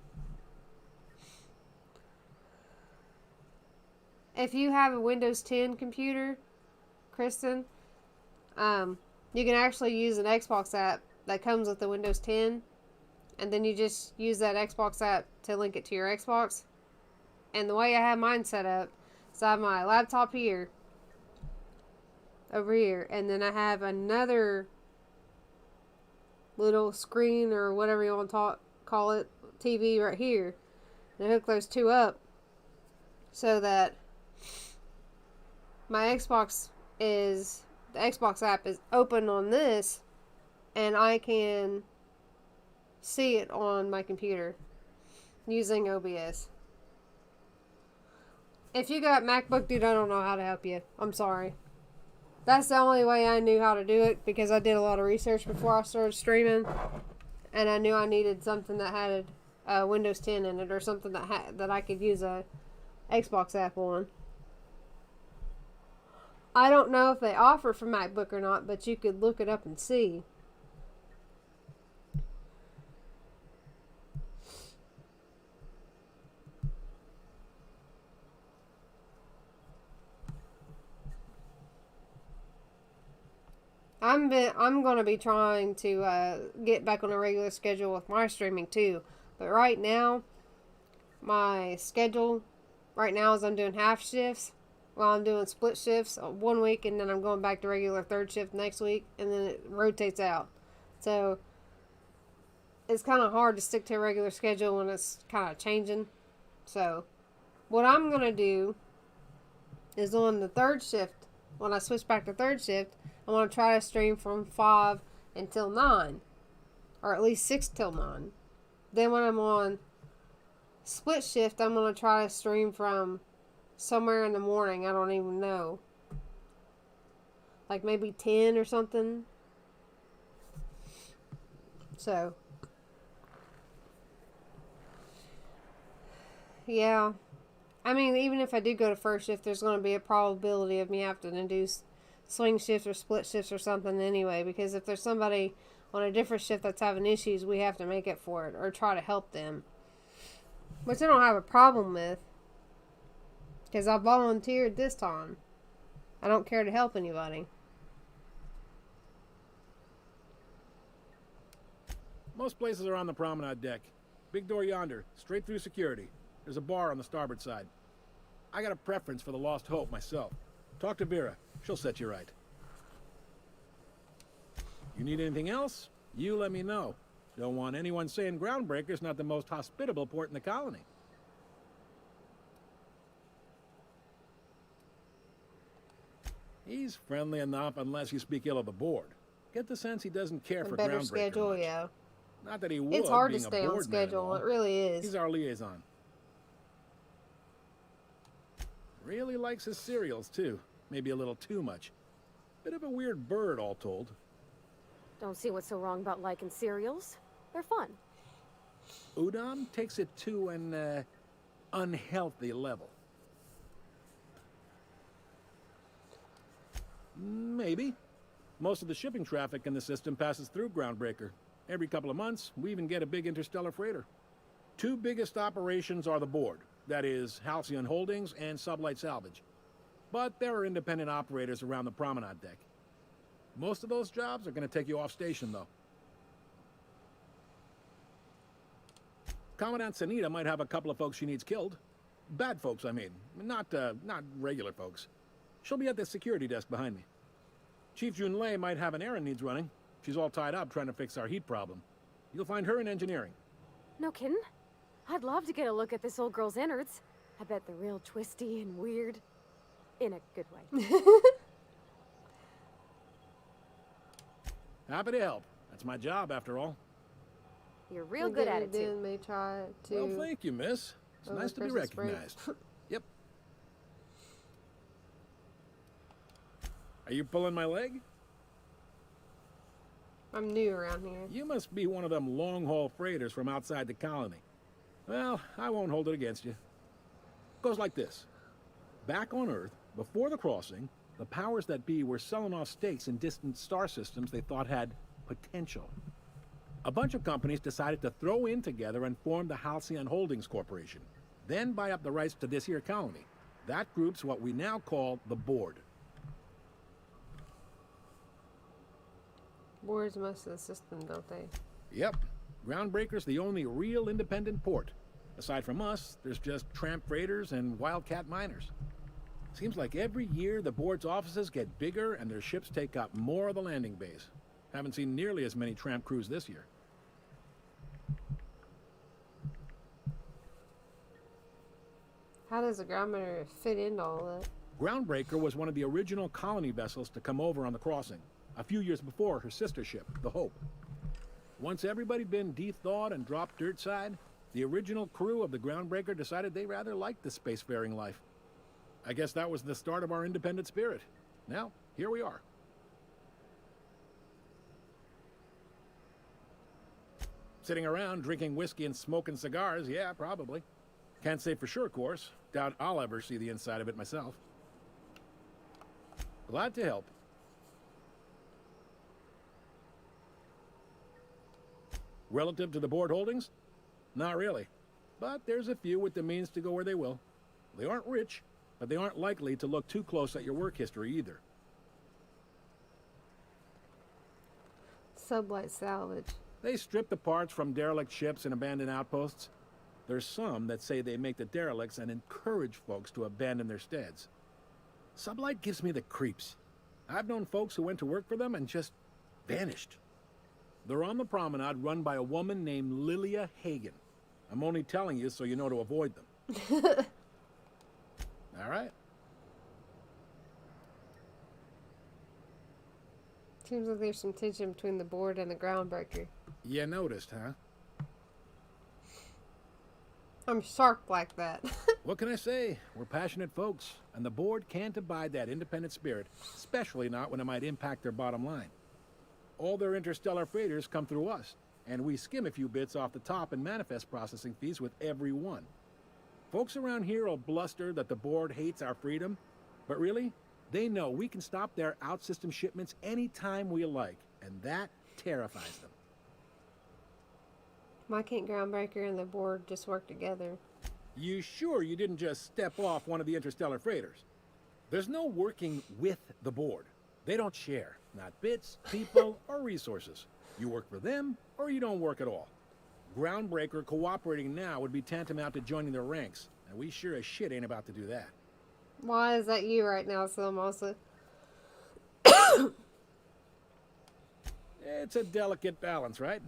If you have a Windows 10 computer, Kristen, you can actually use an Xbox app that comes with the Windows 10, and then you just use that Xbox app to link it to your Xbox. And the way I have mine set up, so I have my laptop here, over here, and then I have another little screen or whatever you want to call it, TV right here. And I hook those two up so that my Xbox app is open on this, and I can see it on my computer using OBS. If you got MacBook, dude, I don't know how to help you. I'm sorry. That's the only way I knew how to do it, because I did a lot of research before I started streaming, and I knew I needed something that had Windows 10 in it, or something that I could use a Xbox app on. I don't know if they offer for MacBook or not, but you could look it up and see. I'm going to be trying to get back on a regular schedule with my streaming too. But right now, my schedule right now is I'm doing half shifts while I'm doing split shifts 1 week, and then I'm going back to regular third shift next week, and then it rotates out. So it's kind of hard to stick to a regular schedule when it's kind of changing. So what I'm going to do is on the third shift, when I switch back to third shift, I want to try to stream from 5 until 9, or at least 6 till 9. Then when I'm on split shift, I'm going to try to stream from somewhere in the morning. I don't even know. Like maybe 10 or something. So, yeah. I mean, even if I do go to first shift, there's going to be a probability of me having to do swing shifts or split shifts or something anyway. Because if there's somebody on a different shift that's having issues, we have to make it for it or try to help them. Which I don't have a problem with. Because I volunteered this time. I don't care to help anybody. Most places are on the promenade deck. Big door yonder, straight through security. There's a bar on the starboard side. I got a preference for the Lost Hope myself. Talk to Vera. She'll set you right. You need anything else? You let me know. Don't want anyone saying Groundbreaker's not the most hospitable port in the colony. He's friendly enough unless you speak ill of the board. Get the sense he doesn't care for better Groundbreaker schedule, much. yeah. Not that he would. It's hard to being a stay on board schedule. man and It really all. is. He's our liaison. Really likes his cereals, too. Maybe a little too much. Bit of a weird bird, all told. Don't see what's so wrong about liking cereals. They're fun. Udon takes it to an, unhealthy level. Maybe. Most of the shipping traffic in the system passes through Groundbreaker. Every couple of months, we even get a big interstellar freighter. Two biggest operations are the board. That is, Halcyon Holdings and Sublight Salvage. But there are independent operators around the promenade deck. Most of those jobs are going to take you off station, though. Commandant Sanita might have a couple of folks she needs killed. Bad folks, I mean. Not regular folks. She'll be at the security desk behind me. Chief Junlei might have an errand needs running. She's all tied up trying to fix our heat problem. You'll find her in engineering. No kidding? I'd love to get a look at this old girl's innards. I bet they're real twisty and weird. In a good way. Happy to help. That's my job, after all. You're real good at it, too. May try to. Well, thank you, miss. It's over nice to be Christmas break. recognized. Yep. Are you pulling my leg? I'm new around here. You must be one of them long-haul freighters from outside the colony. Well, I won't hold it against you. Goes like this. Back on Earth, before the crossing, the powers that be were selling off stakes in distant star systems they thought had potential. A bunch of companies decided to throw in together and form the Halcyon Holdings Corporation, then buy up the rights to this here colony. That group's what we now call the Board. Boards most of the system, don't they? Yep. Groundbreaker's the only real independent port. Aside from us, there's just tramp freighters and wildcat miners. Seems like every year the board's offices get bigger and their ships take up more of the landing bays. Haven't seen nearly as many tramp crews this year. How does the groundmatter fit into all that? Groundbreaker was one of the original colony vessels to come over on the crossing, a few years before her sister ship, the Hope. Once everybody been de-thawed and dropped dirt side, the original crew of the Groundbreaker decided they rather liked the spacefaring life. I guess that was the start of our independent spirit. Now, here we are. Sitting around drinking whiskey and smoking cigars, yeah, probably. Can't say for sure, of course. Doubt I'll ever see the inside of it myself. Glad to help. Relative to the board holdings? Not really. But there's a few with the means to go where they will. They aren't rich, but they aren't likely to look too close at your work history either. Sublight Salvage. They strip the parts from derelict ships and abandoned outposts. There's some that say they make the derelicts and encourage folks to abandon their steads. Sublight gives me the creeps. I've known folks who went to work for them and just vanished. They're on the promenade run by a woman named Lilia Hagen. I'm only telling you so you know to avoid them. All right. Seems like there's some tension between the board and the groundbreaker. You noticed, huh? I'm sharp like that. What can I say? We're passionate folks, and the board can't abide that independent spirit, especially not when it might impact their bottom line. All their interstellar freighters come through us, and we skim a few bits off the top in manifest processing fees with every one. Folks around here will bluster that the board hates our freedom, but really, they know we can stop their out-system shipments anytime we like, and that terrifies them. Why can't groundbreaker and the board just work together? You sure you didn't just step off one of the interstellar freighters? There's no working with the board. They don't share, not bits, people, or resources. You work for them, or you don't work at all. Groundbreaker cooperating now would be tantamount to joining their ranks, and we sure as shit ain't about to do that. Why is that you right now, Silamosa? It's a delicate balance, right?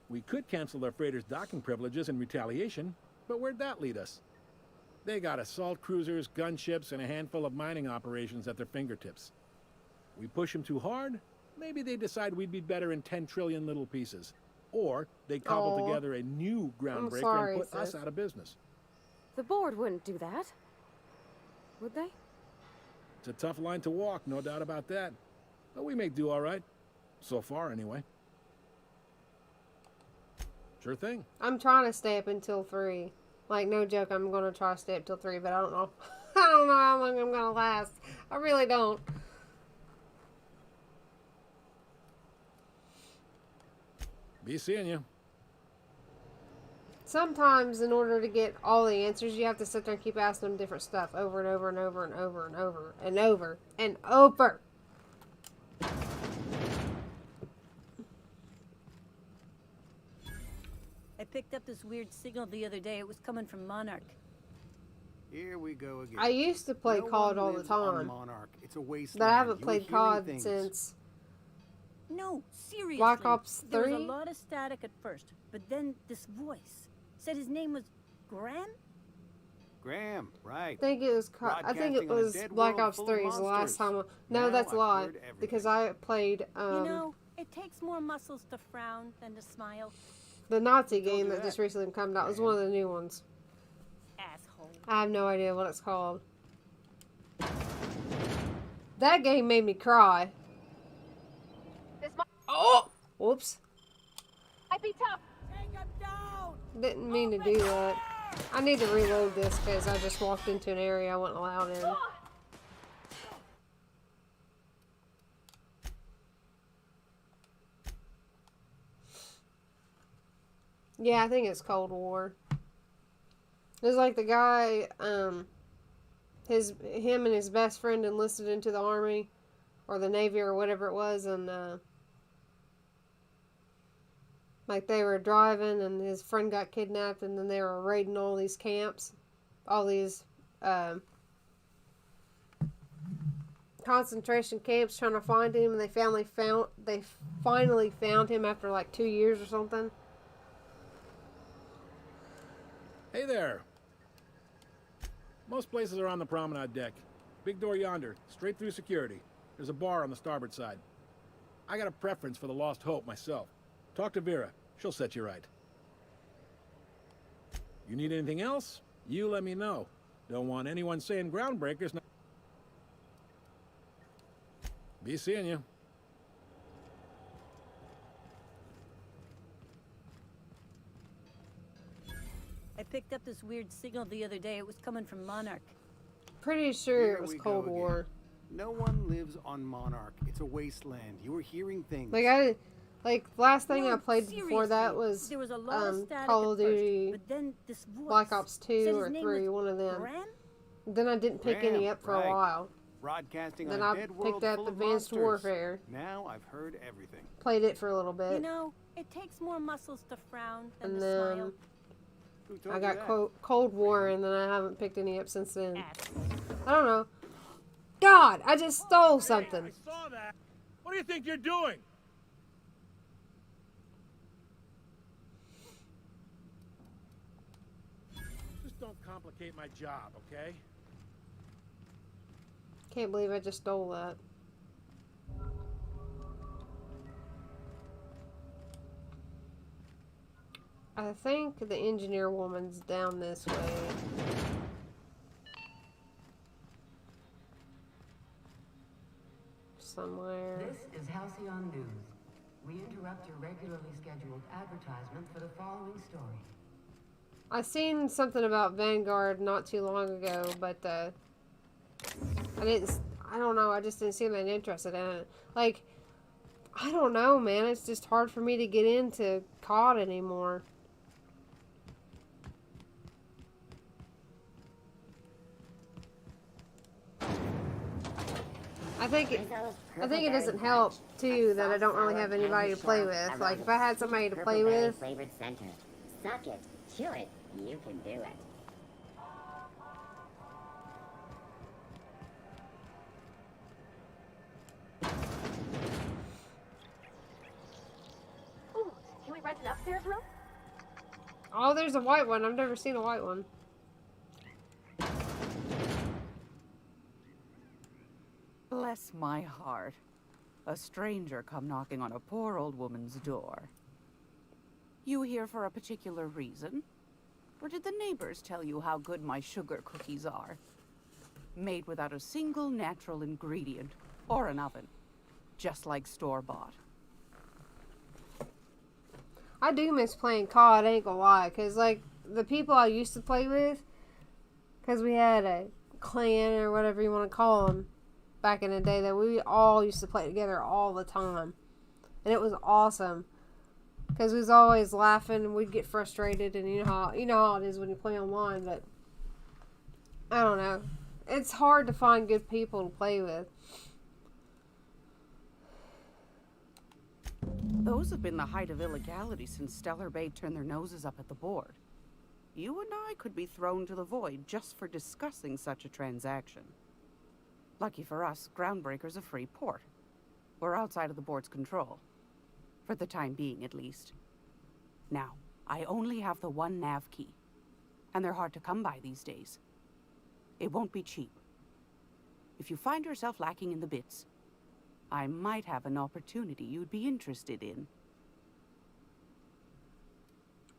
We could cancel their freighters' docking privileges in retaliation, but where'd that lead us? They got assault cruisers, gunships, and a handful of mining operations at their fingertips. We push them too hard, maybe they decide we'd be better in 10 trillion little pieces. Or they cobble together a new groundbreaker and put us out of business. The board wouldn't do that. Would they? It's a tough line to walk, no doubt about that. But we make do all right. So far, anyway. Sure thing. I'm trying to stay up until 3. Like, no joke, I'm going to try to stay up till 3, but I don't know. I don't know how long I'm going to last. I really don't. Be seeing you. Sometimes, in order to get all the answers, you have to sit there and keep asking them different stuff over and over and over and over and over and over and over. I picked up this weird signal the other day. It was coming from Monarch. Here we go again. I used to play COD all the time, It's a wasteland. but I haven't played COD since No, seriously. Black Ops 3. There was a lot of static at first, but then this voice said his name was Graham? Graham, right. I think it was Black Ops 3 is the last time. No, that's a lie, because I played You know, it takes more muscles to frown than to smile. the Nazi game that just recently came out. It was one of the new ones. Asshole. I have no idea what it's called. That game made me cry. Oh! Whoops. I'd be tough. Didn't mean to do that. I need to reload this because I just walked into an area I wasn't allowed in. Yeah, I think it's Cold War. It's like the guy, him and his best friend enlisted into the army or the Navy or whatever it was, and like they were driving and his friend got kidnapped, and then they were raiding all these camps, all these concentration camps trying to find him, and they finally found him after like 2 years or something. Hey there. Most places are on the promenade deck. Big door yonder, straight through security. There's a bar on the starboard side. I got a preference for the Lost Hope myself. Talk to Vera. She'll set you right. You need anything else? You let me know. Don't want anyone saying groundbreakers. Be seeing you. I picked up this weird signal the other day. It was coming from Monarch. Pretty sure it was Cold War. No one lives on Monarch. It's a wasteland. You were hearing things. Like last thing No, I played before that was there was a lot of static Call of at first, Duty, but then this voice Black Ops 2 said or his name 3, was one of them. Graham? Then I didn't pick any up for a while. Broadcasting Then on I a dead world picked up full of Advanced monsters. Warfare. Now I've heard everything. Played it for a little bit. You know, it takes more muscles to frown than And to then smile. Who told I you got that? Cold War, and then I haven't picked any up since then. I don't know. God, I just stole something. I saw that. What do you think you're doing? Just don't complicate my job, okay? Can't believe I just stole that. I think the engineer woman's down this way. Somewhere. This is Halcyon News. We interrupt your regularly scheduled advertisement for the following story. I seen something about Vanguard not too long ago, but I don't know, I just didn't seem that interested in it. Like, I don't know, man, it's just hard for me to get into COD anymore. I think it doesn't help too that I don't really have anybody to play with. Like, if I had somebody to play with, flavored center. Suck it, chew it, you can do it. Ooh, can we rent an upstairs room? oh, there's a white one. I've never seen a white one. Bless my heart. A stranger come knocking on a poor old woman's door. You here for a particular reason? Or did the neighbors tell you how good my sugar cookies are? Made without a single natural ingredient or an oven. Just like store-bought. I do miss playing COD, I ain't gonna lie. Because, like, the people I used to play with, because we had a clan or whatever you want to call them, back in the day, that we all used to play together all the time. And it was awesome. Because we was always laughing and we'd get frustrated, and you know how it is when you play online, but I don't know. It's hard to find good people to play with. Those have been the height of illegality since Stellar Bay turned their noses up at the board. You and I could be thrown to the void just for discussing such a transaction. Lucky for us, Groundbreaker's a free port. We're outside of the board's control. For the time being, at least. Now, I only have the one nav key. And they're hard to come by these days. It won't be cheap. If you find yourself lacking in the bits, I might have an opportunity you'd be interested in.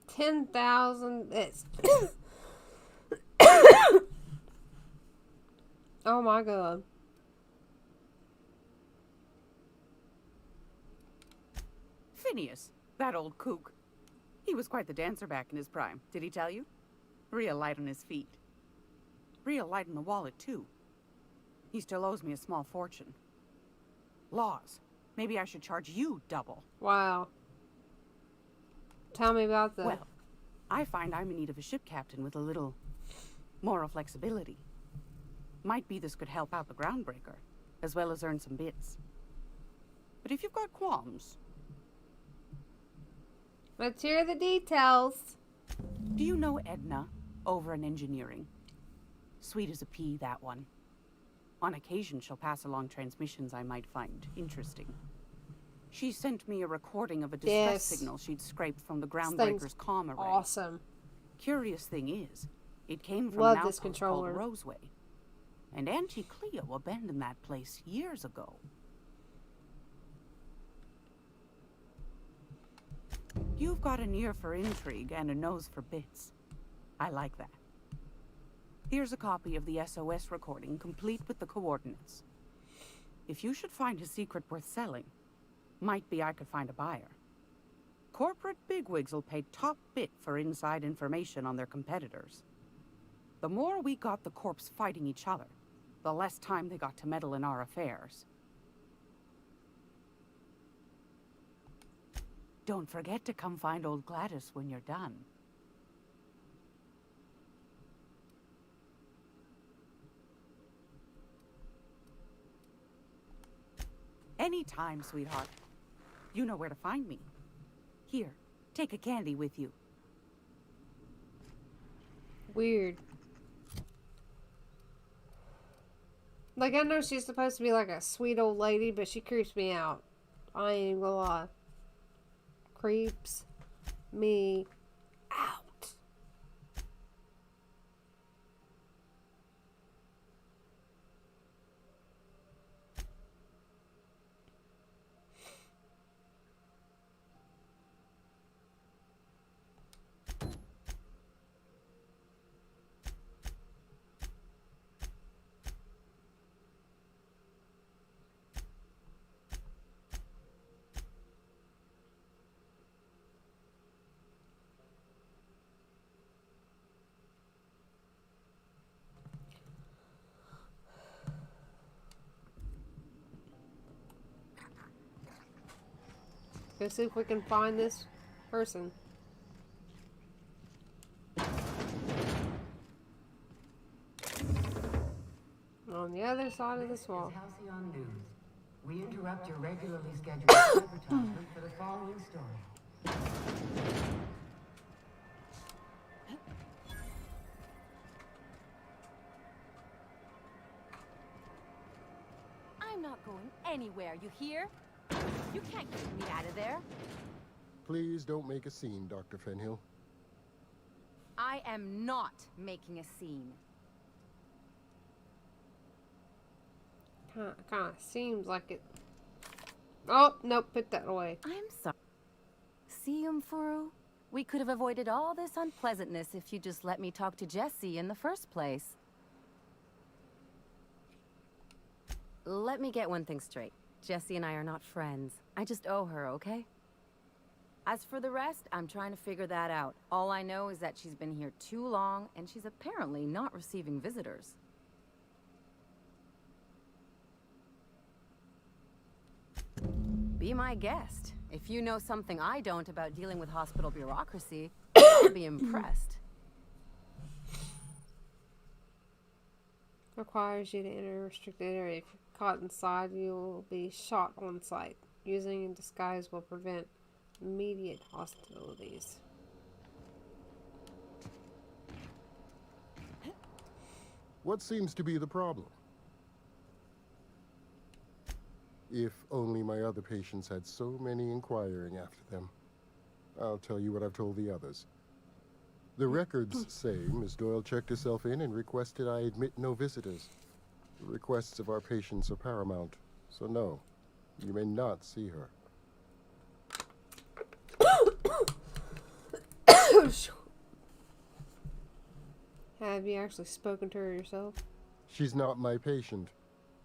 10,000 bits. Oh my god. Phineas, that old kook. He was quite the dancer back in his prime, did he tell you? Real light on his feet. Real light in the wallet, too. He still owes me a small fortune. Laws. Maybe I should charge you double. Wow. Tell me about that. Well, I find I'm in need of a ship captain with a little moral flexibility. Might be this could help out the Groundbreaker, as well as earn some bits. But if you've got qualms... Let's hear the details. Do you know Edna, over in engineering? Sweet as a pea, that one. On occasion, she'll pass along transmissions I might find interesting. She sent me a recording of a distress signal she'd scraped from the Groundbreaker's comm array. Awesome. Curious thing is, it came from Love an this outpost called controller. Roseway. And Auntie Cleo abandoned that place years ago. You've got an ear for intrigue and a nose for bits. I like that. Here's a copy of the SOS recording, complete with the coordinates. If you should find a secret worth selling, might be I could find a buyer. Corporate bigwigs will pay top bit for inside information on their competitors. The more we got the corps fighting each other, the less time they got to meddle in our affairs. Don't forget to come find old Gladys when you're done. Anytime, sweetheart. You know where to find me. Here, take a candy with you. Weird. Like, I know she's supposed to be like a sweet old lady, but she creeps me out. I ain't even gonna lie. Creeps me out. Go see if we can find this person. On the other side of this wall. Halcyon News. We interrupt your regularly scheduled advertisement for the following story. I'm not going anywhere, you hear? You can't get me out of there. Please don't make a scene, Dr. Fenhill. I am not making a scene. Kind of seems like it. Oh, nope, put that away. I'm sorry. See, Umfuru? We could have avoided all this unpleasantness if you just let me talk to Jessie in the first place. Let me get one thing straight. Jessie and I are not friends. I just owe her, okay? As for the rest, I'm trying to figure that out. All I know is that she's been here too long, and she's apparently not receiving visitors. Be my guest. If you know something I don't about dealing with hospital bureaucracy, I'll be impressed. Requires you to enter a restricted area. If you're caught inside, you will be shot on sight. Using a disguise will prevent immediate hostilities. What seems to be the problem? If only my other patients had so many inquiring after them. I'll tell you what I've told the others. The records say Miss Doyle checked herself in and requested I admit no visitors. The requests of our patients are paramount, so no, you may not see her. Have you actually spoken to her yourself? She's not my patient.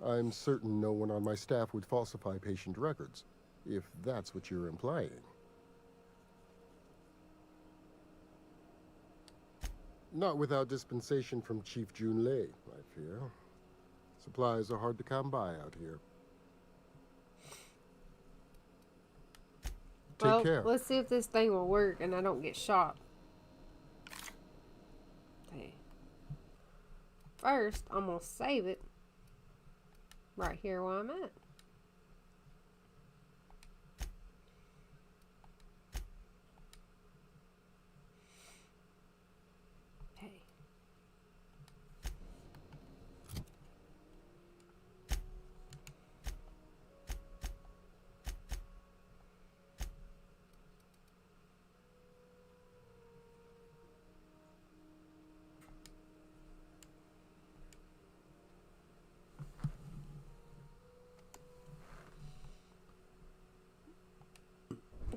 I'm certain no one on my staff would falsify patient records, if that's what you're implying. Not without dispensation from Chief Jun Lei, I fear. Supplies are hard to come by out here. Take care. Let's see if this thing will work and I don't get shot. Okay. First, I'm gonna save it right here where I'm at. Okay.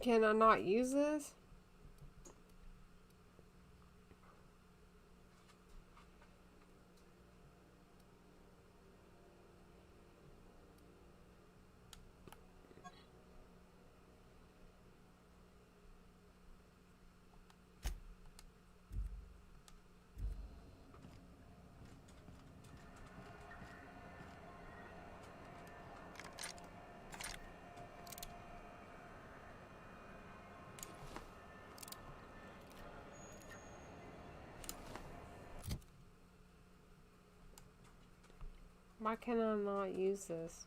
Can I not use this? Why can I not use this?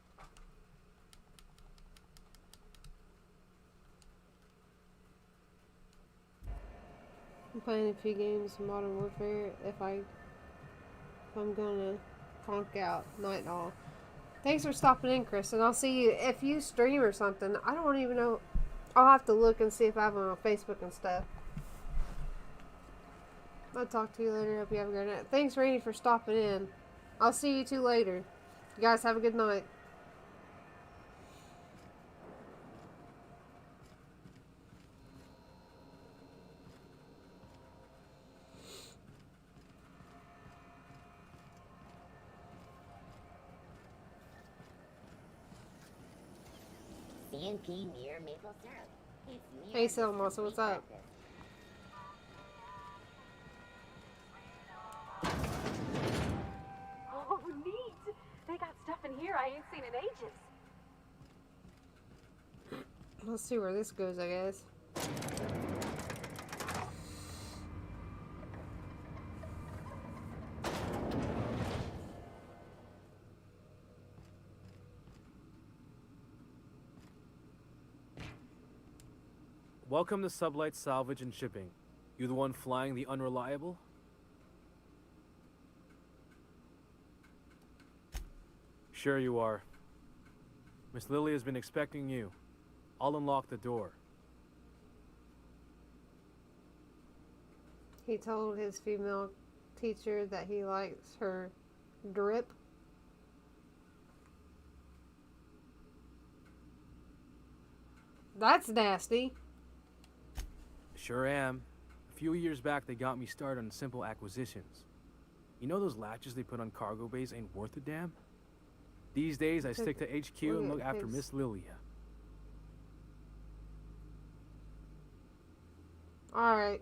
I'm playing a few games of Modern Warfare if I'm gonna conk out Night and All. Thanks for stopping in, Chris, and I'll see you if you stream or something. I don't even know. I'll have to look and see if I have them on Facebook and stuff. I'll talk to you later. Hope you have a great night. Thanks, Rainy, for stopping in. I'll see you two later. You guys have a good night. CNP near maple syrup. It's near Hey, Selma, so what's up? Oh, neat! They got stuff in here I ain't seen in ages. Let's see where this goes, I guess. Welcome to Sublight Salvage and Shipping. You the one flying the Unreliable? Sure you are. Miss Lily has been expecting you. I'll unlock the door. He told his female teacher that he likes her drip. That's nasty. Sure am. A few years back, they got me started on simple acquisitions. You know those latches they put on cargo bays ain't worth a damn? These days, I stick to HQ and look after Miss Lilia. Alright.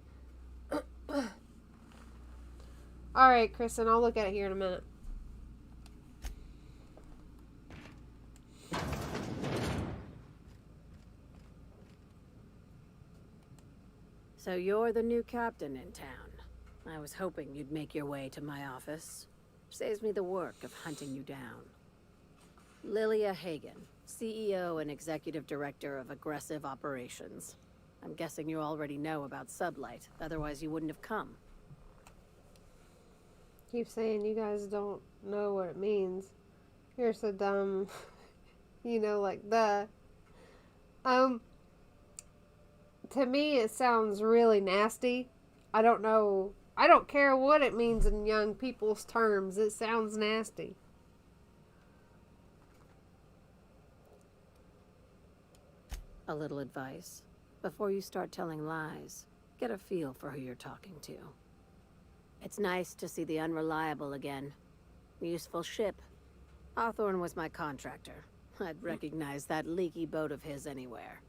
Alright, Kristen, I'll look at it here in a minute. So you're the new captain in town. I was hoping you'd make your way to my office. Saves me the work of hunting you down. Lilia Hagen, CEO and Executive Director of Aggressive Operations. I'm guessing you already know about Sublight, otherwise you wouldn't have come. Keep saying you guys don't know what it means. You're so dumb. You know, like, the... To me, it sounds really nasty. I don't know. I don't care what it means in young people's terms. It sounds nasty. A little advice. Before you start telling lies, get a feel for who you're talking to. It's nice to see the Unreliable again. Useful ship. Hawthorne was my contractor. I'd recognize that leaky boat of his anywhere.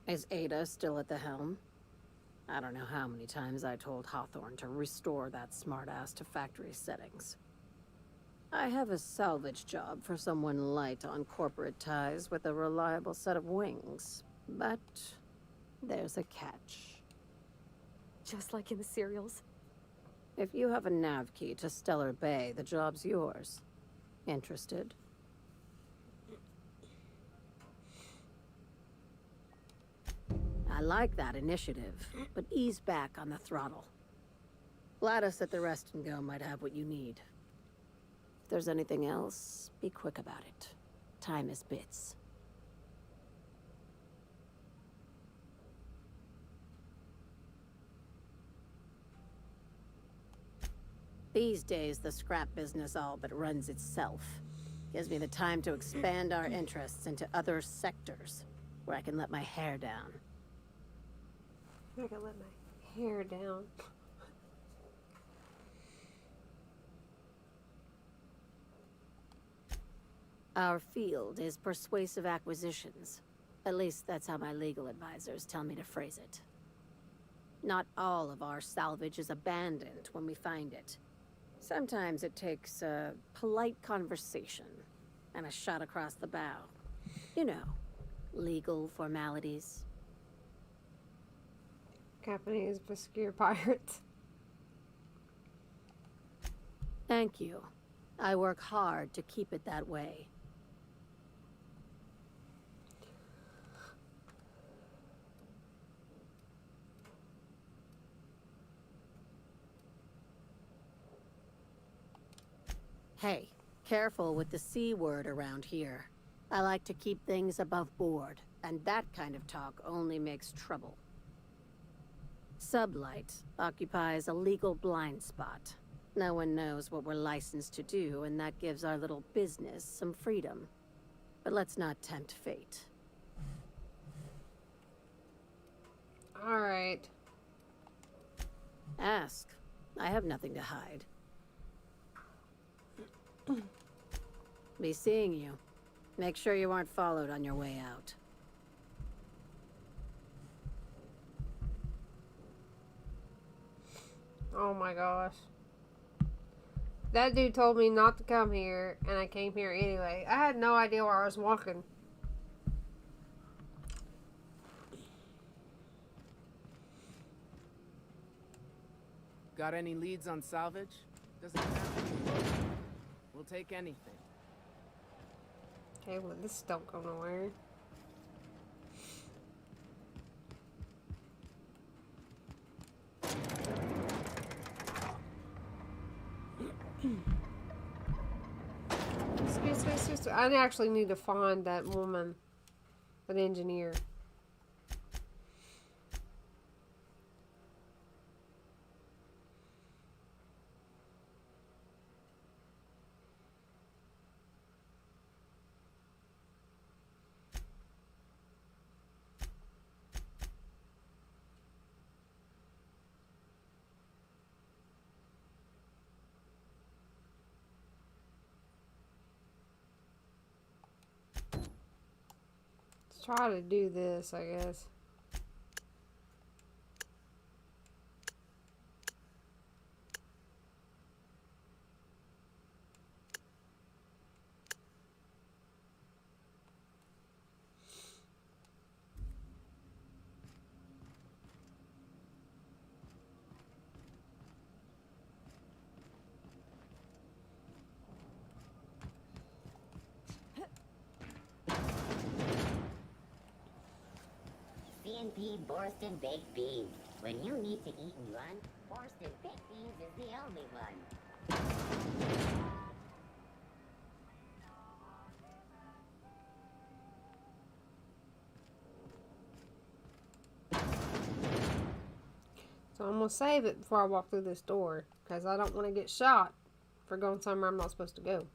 Is Ada still at the helm? I don't know how many times I told Hawthorne to restore that smartass to factory settings. I have a salvage job for someone light on corporate ties with a reliable set of wings. But there's a catch. Just like in the serials? If you have a nav key to Stellar Bay, the job's yours. Interested? I like that initiative, but ease back on the throttle. Gladys at the Rest and Go might have what you need. If there's anything else, be quick about it. Time is bits. These days, the scrap business all but runs itself. Gives me the time to expand our interests into other sectors, where I can let my hair down. I can let my hair down. Our field is persuasive acquisitions. At least that's how my legal advisors tell me to phrase it. Not all of our salvage is abandoned when we find it. Sometimes it takes a polite conversation and a shot across the bow. You know, legal formalities. Company is obscure pirates. Thank you. I work hard to keep it that way. Hey, careful with the C word around here. I like to keep things above board, and that kind of talk only makes trouble. Sublight occupies a legal blind spot. No one knows what we're licensed to do, and that gives our little business some freedom. But let's not tempt fate. Alright. Ask. I have nothing to hide. Be seeing you. Make sure you aren't followed on your way out. Oh my gosh. That dude told me not to come here, and I came here anyway. I had no idea where I was walking. Got any leads on salvage? Doesn't have to be local. We'll take anything. Okay, well, this don't go nowhere. Excuse me. I actually need to find that woman, that engineer. Try to do this, I guess. CNP Borston Baked Beans. When you need to eat and run, Borston Baked Beans is the only one. So I'm gonna save it before I walk through this door, because I don't want to get shot for going somewhere I'm not supposed to go.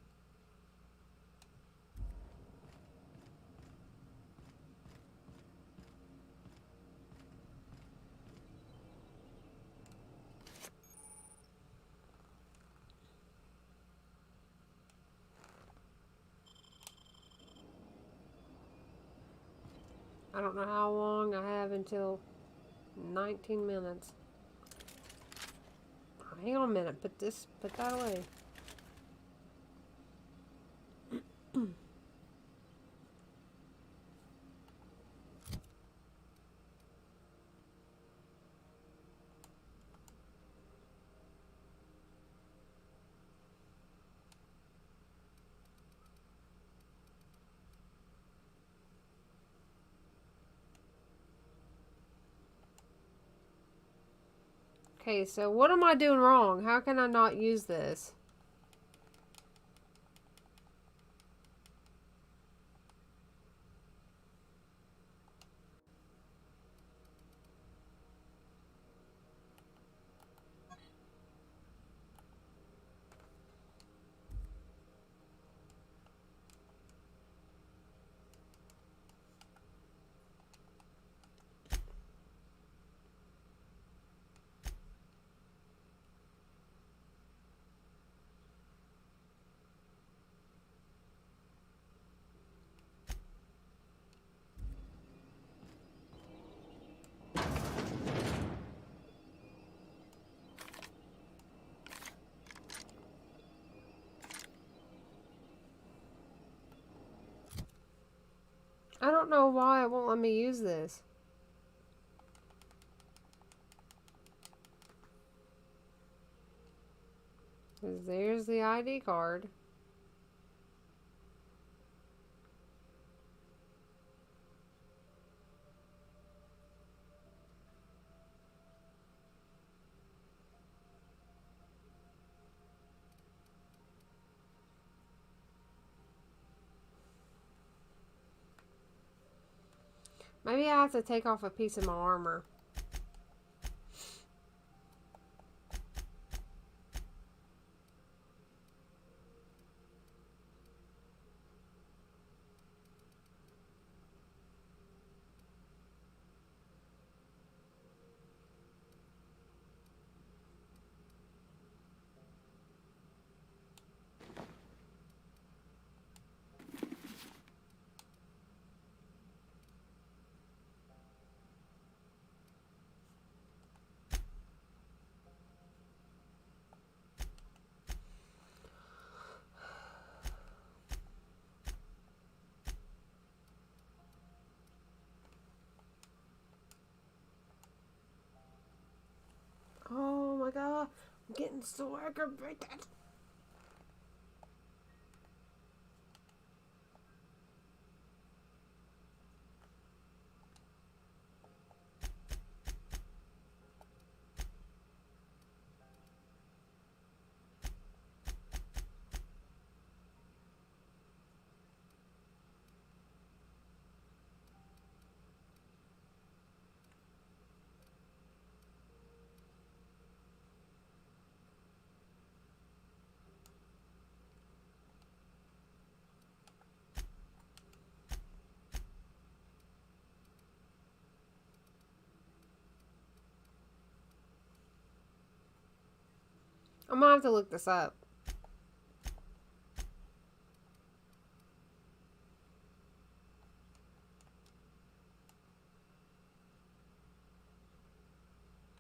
I don't know how long I have until 19 minutes. Oh, hang on a minute. Put that away. Okay, so what am I doing wrong? How can I not use this? I don't know why it won't let me use this. There's the ID card. Maybe I have to take off a piece of my armor. Oh my god, I'm getting so aggravated. I'm gonna have to look this up.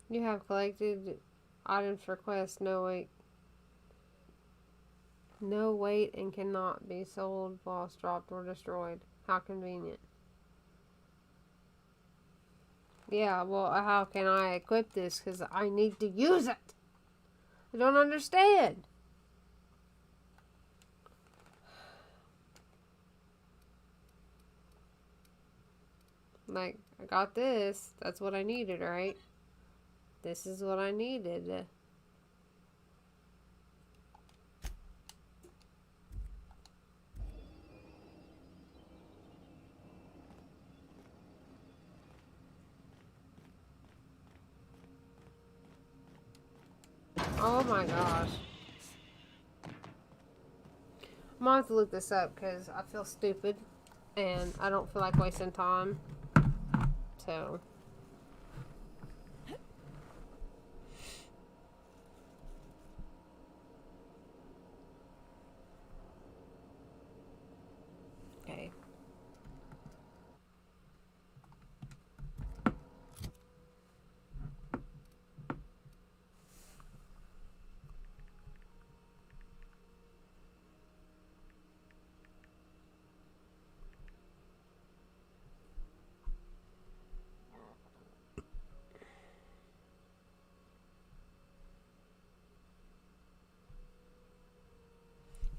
You have collected items for quest. No wait. No weight and cannot be sold, lost, dropped, or destroyed. How convenient. Yeah, well, how can I equip this? Because I need to use it. I don't understand. Like, I got this. That's what I needed, right? This is what I needed. Oh my gosh. I'm gonna have to look this up because I feel stupid and I don't feel like wasting time. So. Okay.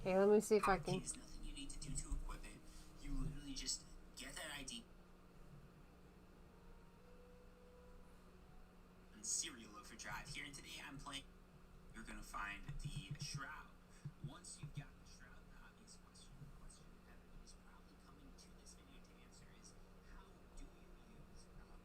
Okay, let me see if I can. There's nothing you need to do to equip it. You literally just get that ID. And serial overdrive. Here and today I'm playing. You're gonna find the shroud. Once you've got the shroud, the obvious question everybody's probably coming to this video to answer is how do you use shroud?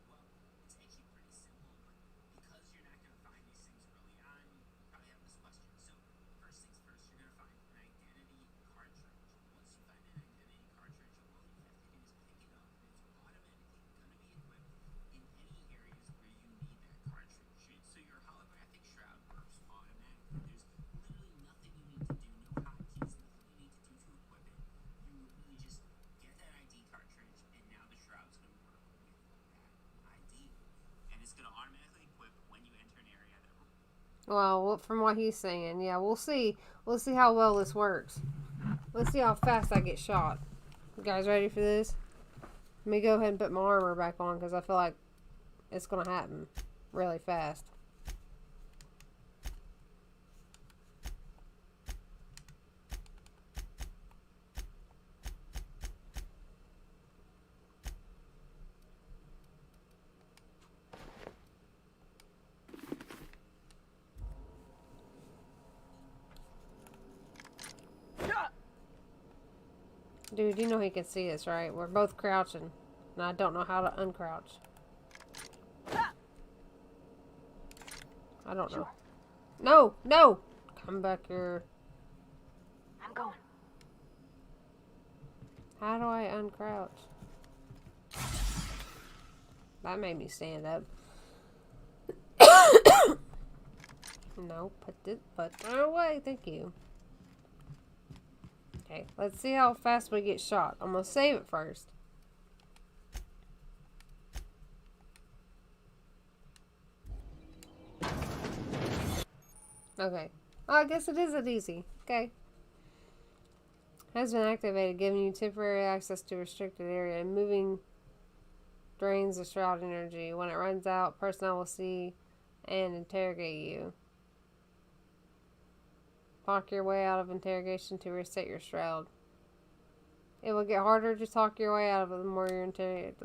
Well, it's actually pretty simple, but because you're not gonna find these things early on, you probably have this question. So first things first, you're gonna find an identity cartridge. Once you find an identity cartridge, all you have to do is pick it up, and it's automatically gonna be equipped in any areas where you need that cartridge. So your holographic shroud works automatically. There's literally nothing you need to do, no hotkeys, nothing you need to do to equip it. You literally just get that ID cartridge, and now the shroud's gonna work with that ID, and it's gonna automatically equip when you enter an area that. Well, from what he's saying, yeah, we'll see. We'll see how well this works. Let's see how fast I get shot. You guys ready for this? Let me go ahead and put my armor back on because I feel like it's gonna happen. really fast. Dude, you know he can see us, right? We're both crouching. And I don't know how to uncrouch. I don't know. No! No! Come back here. I'm going. How do I uncrouch? That made me stand up. No, put it away. Thank you. Okay, let's see how fast we get shot. I'm gonna save it first. Okay. Oh, I guess it isn't easy. Okay. Has been activated, giving you temporary access to restricted area and moving drains the shroud energy. When it runs out, personnel will see and interrogate you. Talk your way out of interrogation to reset your shroud. It will get harder to talk your way out of it the more you're interrogated.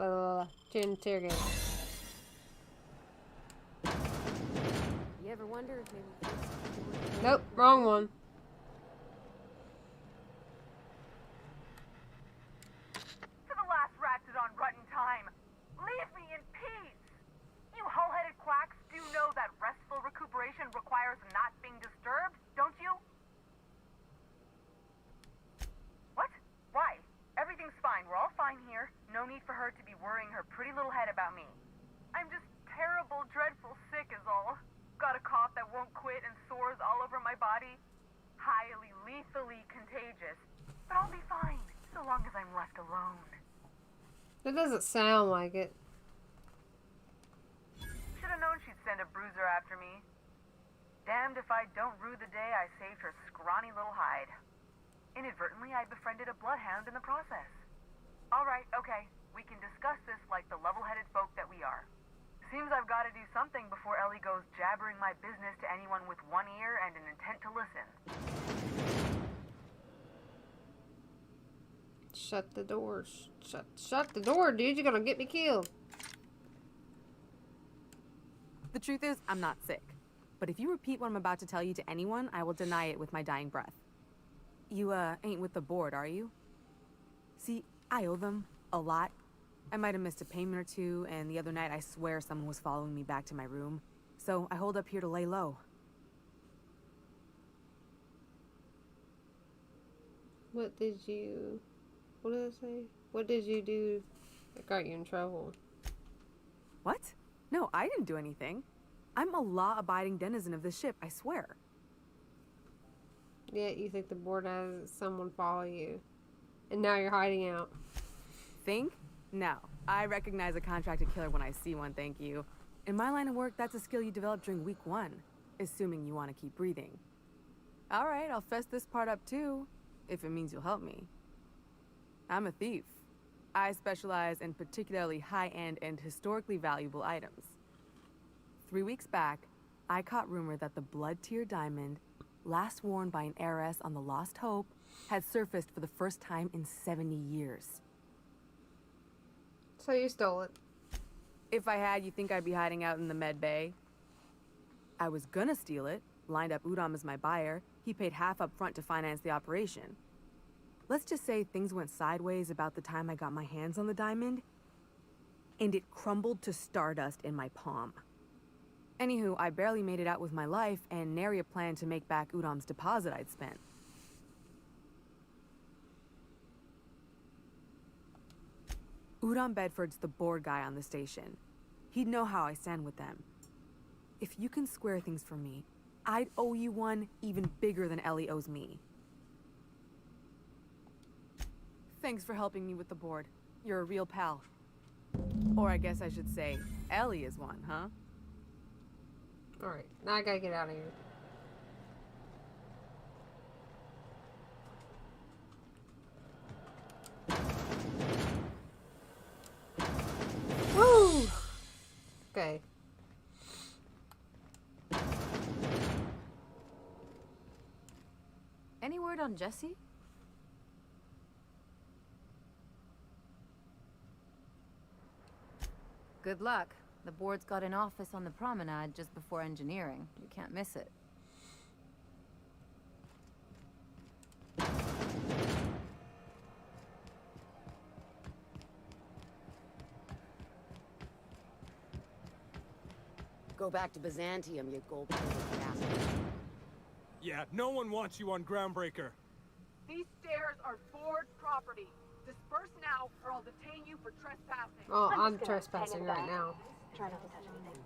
You ever wonder if maybe... Nope, wrong one. To the last Ratchet on Rutton time, leave me in peace! You hull-headed quacks do know that restful recuperation requires not being disturbed, don't you? What? Why? Everything's fine. We're all fine here. No need for her to be worrying her pretty little head about me. I'm just terrible, dreadful sick is all. Got a cough that won't quit and sores all over my body. Highly, lethally contagious. But I'll be fine, so long as I'm left alone. That doesn't sound like it. Should've known she'd send a bruiser after me. Damned if I don't rue the day I saved her scrawny little hide. Inadvertently, I befriended a bloodhound in the process. Alright, okay. We can discuss this like the level-headed folk that we are. Seems I've got to do something before Ellie goes jabbering my business to anyone with one ear and an intent to listen. Shut the doors. Shut the door, dude. You're gonna get me killed. The truth is, I'm not sick. But if you repeat what I'm about to tell you to anyone, I will deny it with my dying breath. You, ain't with the board, are you? See, I owe them a lot. I might have missed a payment or two, and the other night I swear someone was following me back to my room. So I hold up here to lay low. What did you say? What did you do that got you in trouble? What? No, I didn't do anything. I'm a law-abiding denizen of this ship, I swear. Yet you think the board has someone follow you. And now you're hiding out. Think? No. I recognize a contracted killer when I see one, thank you. In my line of work, that's a skill you develop during week 1. Assuming you want to keep breathing. Alright, I'll fess this part up too. If it means you'll help me. I'm a thief. I specialize in particularly high-end and historically valuable items. 3 weeks back, I caught rumor that the Blood-Tier diamond, last worn by an heiress on the Lost Hope, had surfaced for the first time in 70 years. So you stole it. If I had, you think I'd be hiding out in the med bay? I was gonna steal it, lined up Udom as my buyer. He paid half up front to finance the operation. Let's just say things went sideways about the time I got my hands on the diamond, and it crumbled to stardust in my palm. Anywho, I barely made it out with my life, and nary a plan to make back Udom's deposit I'd spent. Udom Bedford's the board guy on the station. He'd know how I stand with them. If you can square things for me, I'd owe you one even bigger than Ellie owes me. Thanks for helping me with the board. You're a real pal. Or I guess I should say, Ellie is one, huh? Alright, now I gotta get out of here. Woo! Okay. word on Jesse? Good luck. The board's got an office on the promenade just before engineering. You can't miss it. Go back to Byzantium, you gold-plated bastard. Yeah, no one wants you on Groundbreaker. These stairs are board property. Disperse now, or I'll detain you for trespassing. Oh, I'm trespassing right now. Try not to touch anything.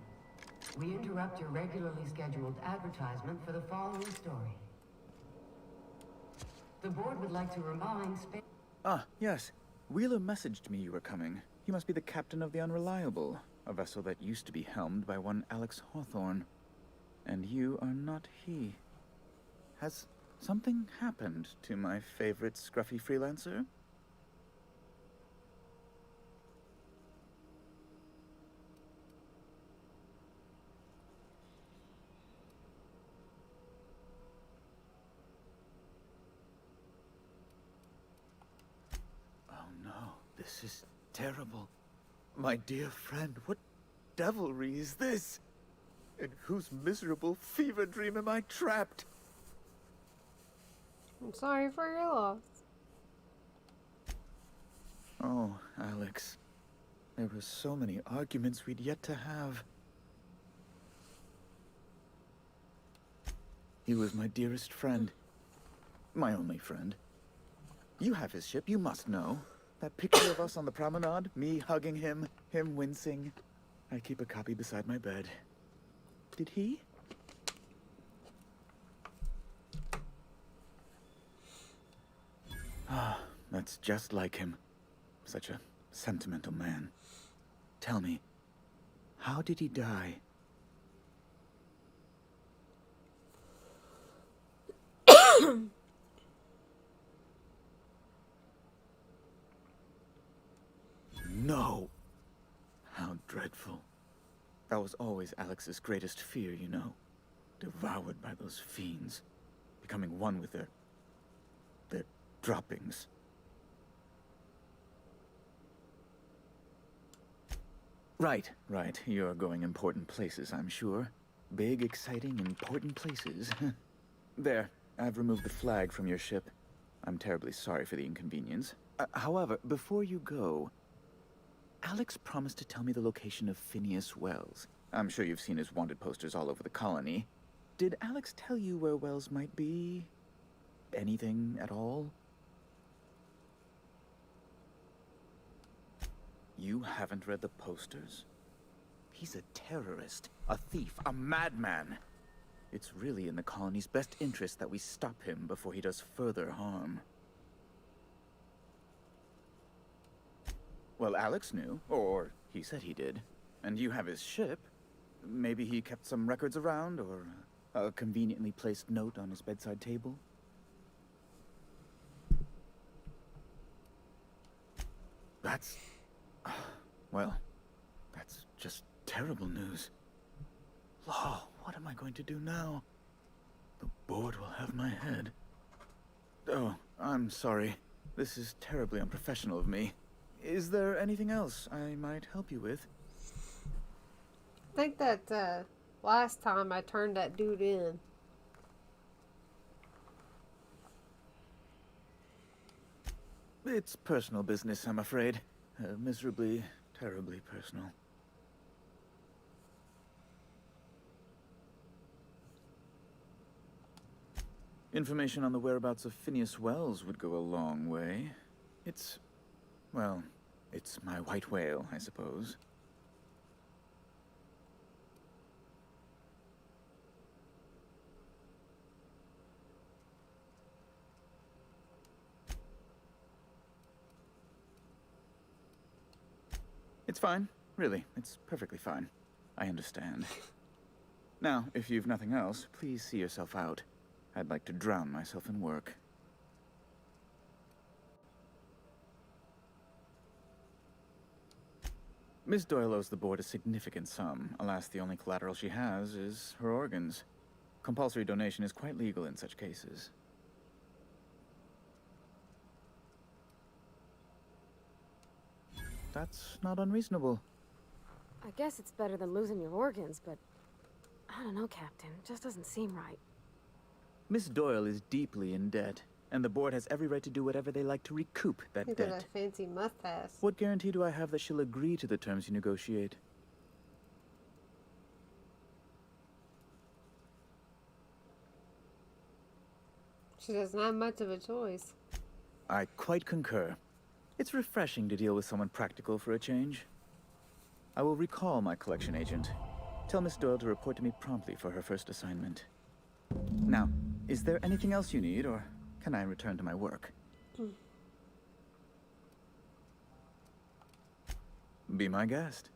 We interrupt your regularly scheduled advertisement for the following story. The board would like to remind Ah, yes. Wheeler messaged me you were coming. He must be the captain of the Unreliable, a vessel that used to be helmed by one Alex Hawthorne. And you are not he. Has something happened to my favorite scruffy freelancer? Oh no, this is terrible. My dear friend, what devilry is this? In whose miserable fever dream am I trapped? I'm sorry for your loss. Oh, Alex. There were so many arguments we'd yet to have. He was my dearest friend. My only friend. You have his ship, you must know. That picture of us on the promenade, me hugging him, him wincing. I keep a copy beside my bed. Did he? Ah, that's just like him. Such a sentimental man. Tell me, how did he die? No! How dreadful. That was always Alex's greatest fear, you know. Devoured by those fiends. Becoming one with their droppings. Right. You're going important places, I'm sure. Big, exciting, important places. There, I've removed the flag from your ship. I'm terribly sorry for the inconvenience. However, before you go, Alex promised to tell me the location of Phineas Wells. I'm sure you've seen his wanted posters all over the colony. Did Alex tell you where Wells might be? Anything at all? You haven't read the posters? He's a terrorist, a thief, a madman. It's really in the colony's best interest that we stop him before he does further harm. Well, Alex knew, or he said he did. And you have his ship. Maybe he kept some records around, or a conveniently placed note on his bedside table. That's... well, that's just terrible news. Law, what am I going to do now? The board will have my head. Oh, I'm sorry. This is terribly unprofessional of me. Is there anything else I might help you with? I think that last time I turned that dude in. It's personal business, I'm afraid. Miserably, terribly personal. Information on the whereabouts of Phineas Wells would go a long way. It's... well, it's my white whale, I suppose. It's fine. Really, it's perfectly fine. I understand. Now, if you've nothing else, please see yourself out. I'd like to drown myself in work. Miss Doyle owes the board a significant sum. Alas, the only collateral she has is her organs. Compulsory donation is quite legal in such cases. That's not unreasonable. I guess it's better than losing your organs, but I don't know, Captain. It just doesn't seem right. Miss Doyle is deeply in debt, and the board has every right to do whatever they like to recoup that Look at debt. that fancy mustache. What guarantee do I have that she'll agree to the terms you negotiate? She doesn't have much of a choice. I quite concur. It's refreshing to deal with someone practical for a change. I will recall my collection agent. Tell Miss Doyle to report to me promptly for her first assignment. Now, is there anything else you need, or can I return to my work? Be my guest.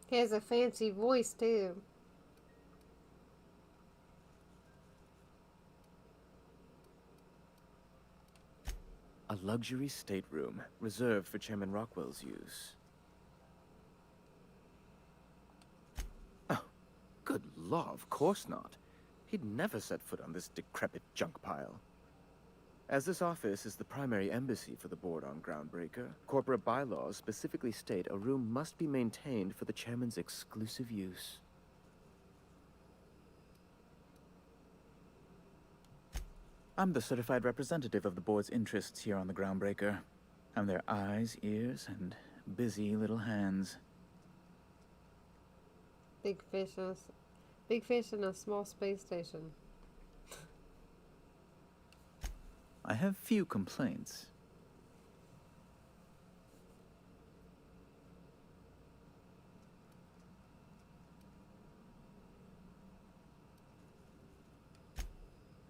He has a fancy voice, too. A luxury stateroom, reserved for Chairman Rockwell's use. Oh, good law, of course not. He'd never set foot on this decrepit junk pile. As this office is the primary embassy for the board on Groundbreaker, corporate bylaws specifically state a room must be maintained for the chairman's exclusive use. I'm the certified representative of the board's interests here on the Groundbreaker. I'm their eyes, ears, and busy little hands. Big fish in a small space station. I have few complaints.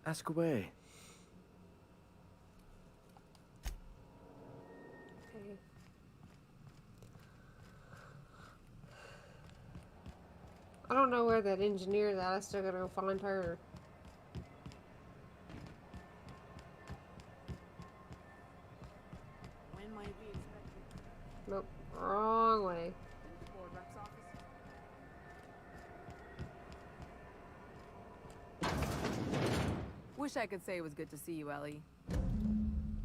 Ask away. Okay. I don't know where that engineer is at. I still gotta go find her. When might we expect you? Nope, wrong way. Board rep's office? Wish I could say it was good to see you, Ellie.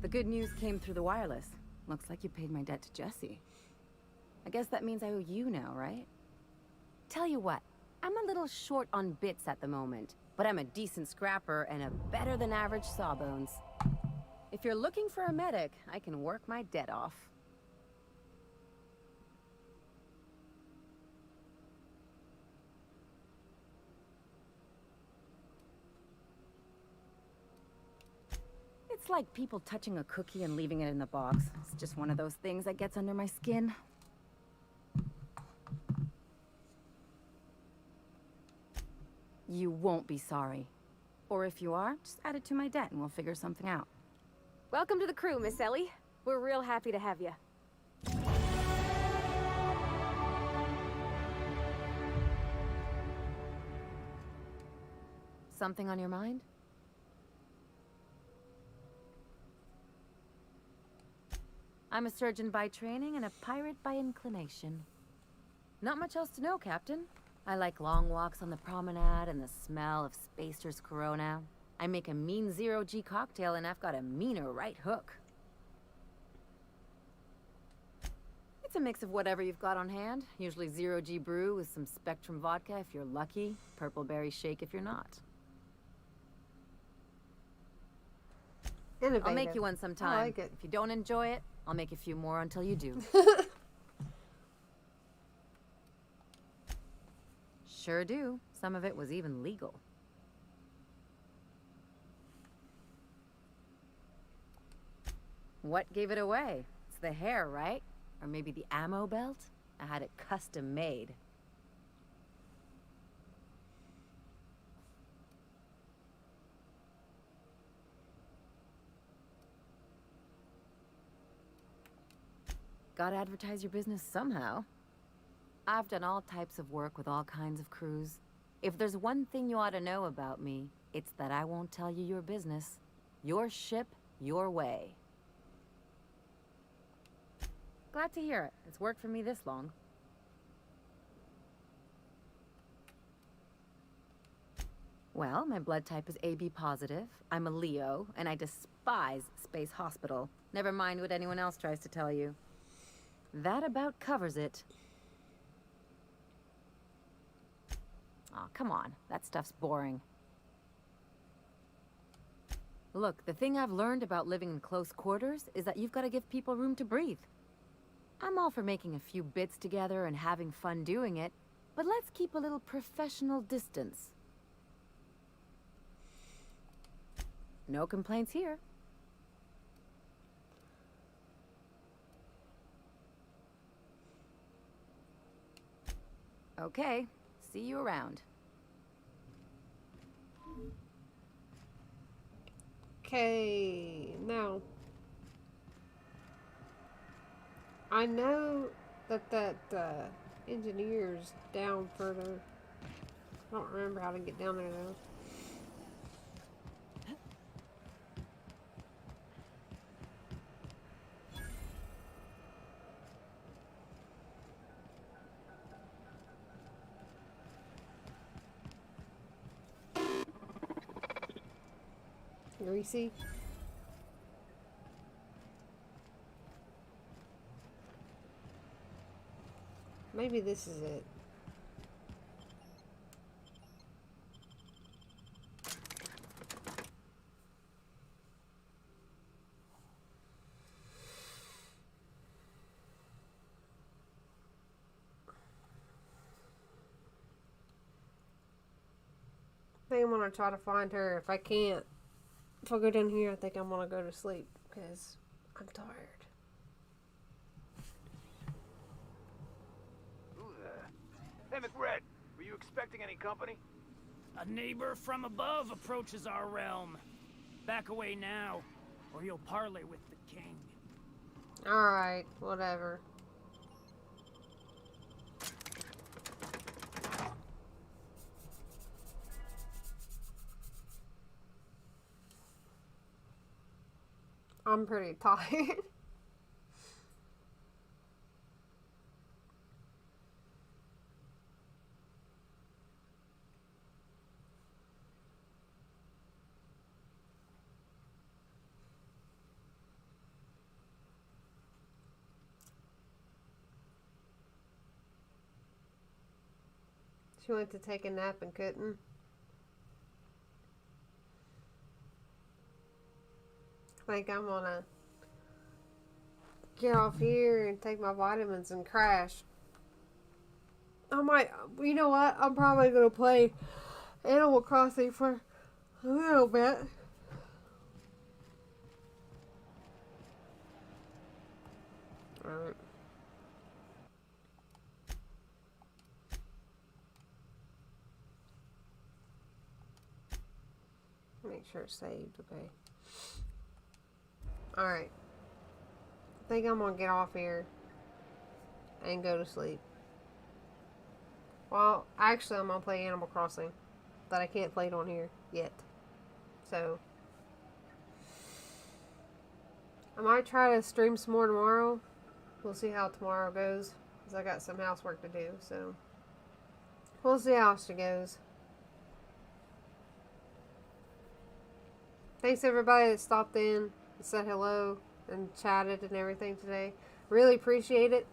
The good news came through the wireless. Looks like you paid my debt to Jesse. I guess that means I owe you now, right? Tell you what, I'm a little short on bits at the moment, but I'm a decent scrapper and a better than average sawbones. If you're looking for a medic, I can work my debt off. It's like people touching a cookie and leaving it in the box. It's just one of those things that gets under my skin. You won't be sorry. Or if you are, just add it to my debt and we'll figure something out. Welcome to the crew, Miss Ellie. We're real happy to have you. Something on your mind? I'm a surgeon by training and a pirate by inclination. Not much else to know, Captain. I like long walks on the promenade and the smell of Spacer's Corona. I make a mean zero-G cocktail and I've got a meaner right hook. It's a mix of whatever you've got on hand. Usually zero-G brew with some Spectrum vodka if you're lucky, purple berry shake if you're not. Innovative. I'll make you one sometime. I like it. If you don't enjoy it, I'll make a few more until you do. Sure do. Some of it was even legal. What gave it away? It's the hair, right? Or maybe the ammo belt? I had it custom made. Gotta advertise your business somehow. I've done all types of work with all kinds of crews. If there's one thing you ought to know about me, it's that I won't tell you your business. Your ship, your way. Glad to hear it. It's worked for me this long. Well, my blood type is AB positive. I'm a Leo, and I despise Space Hospital. Never mind what anyone else tries to tell you. That about covers it. Aw, come on. That stuff's boring. Look, the thing I've learned about living in close quarters is that you've got to give people room to breathe. I'm all for making a few bits together and having fun doing it, but let's keep a little professional distance. No complaints here. Okay, see you around. Okay, now I know that engineer's down further. I don't remember how to get down there though. Greasy. Maybe this is it. I think I'm gonna try to find her. If I can't, if I go down here, I think I'm gonna go to sleep because I'm tired. Who the? Hey, McRed, were you expecting any company? A neighbor from above approaches our realm. Back away now, or you'll parley with the king. Alright, whatever. I'm pretty tired. She went to take a nap and couldn't. I think I'm gonna get off here and take my vitamins and crash. I might, you know what? I'm probably gonna play Animal Crossing for a little bit. Alright. Make sure it's saved, okay. Alright. I think I'm gonna get off here and go to sleep. Well, actually I'm gonna play Animal Crossing, but I can't play it on here yet. So I might try to stream some more tomorrow. We'll see how tomorrow goes, because I got some housework to do, so we'll see how she goes. Thanks everybody that stopped in and said hello and chatted and everything today. Really appreciate it,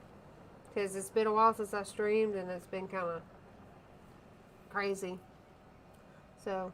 because it's been a while since I streamed and it's been kind of crazy. So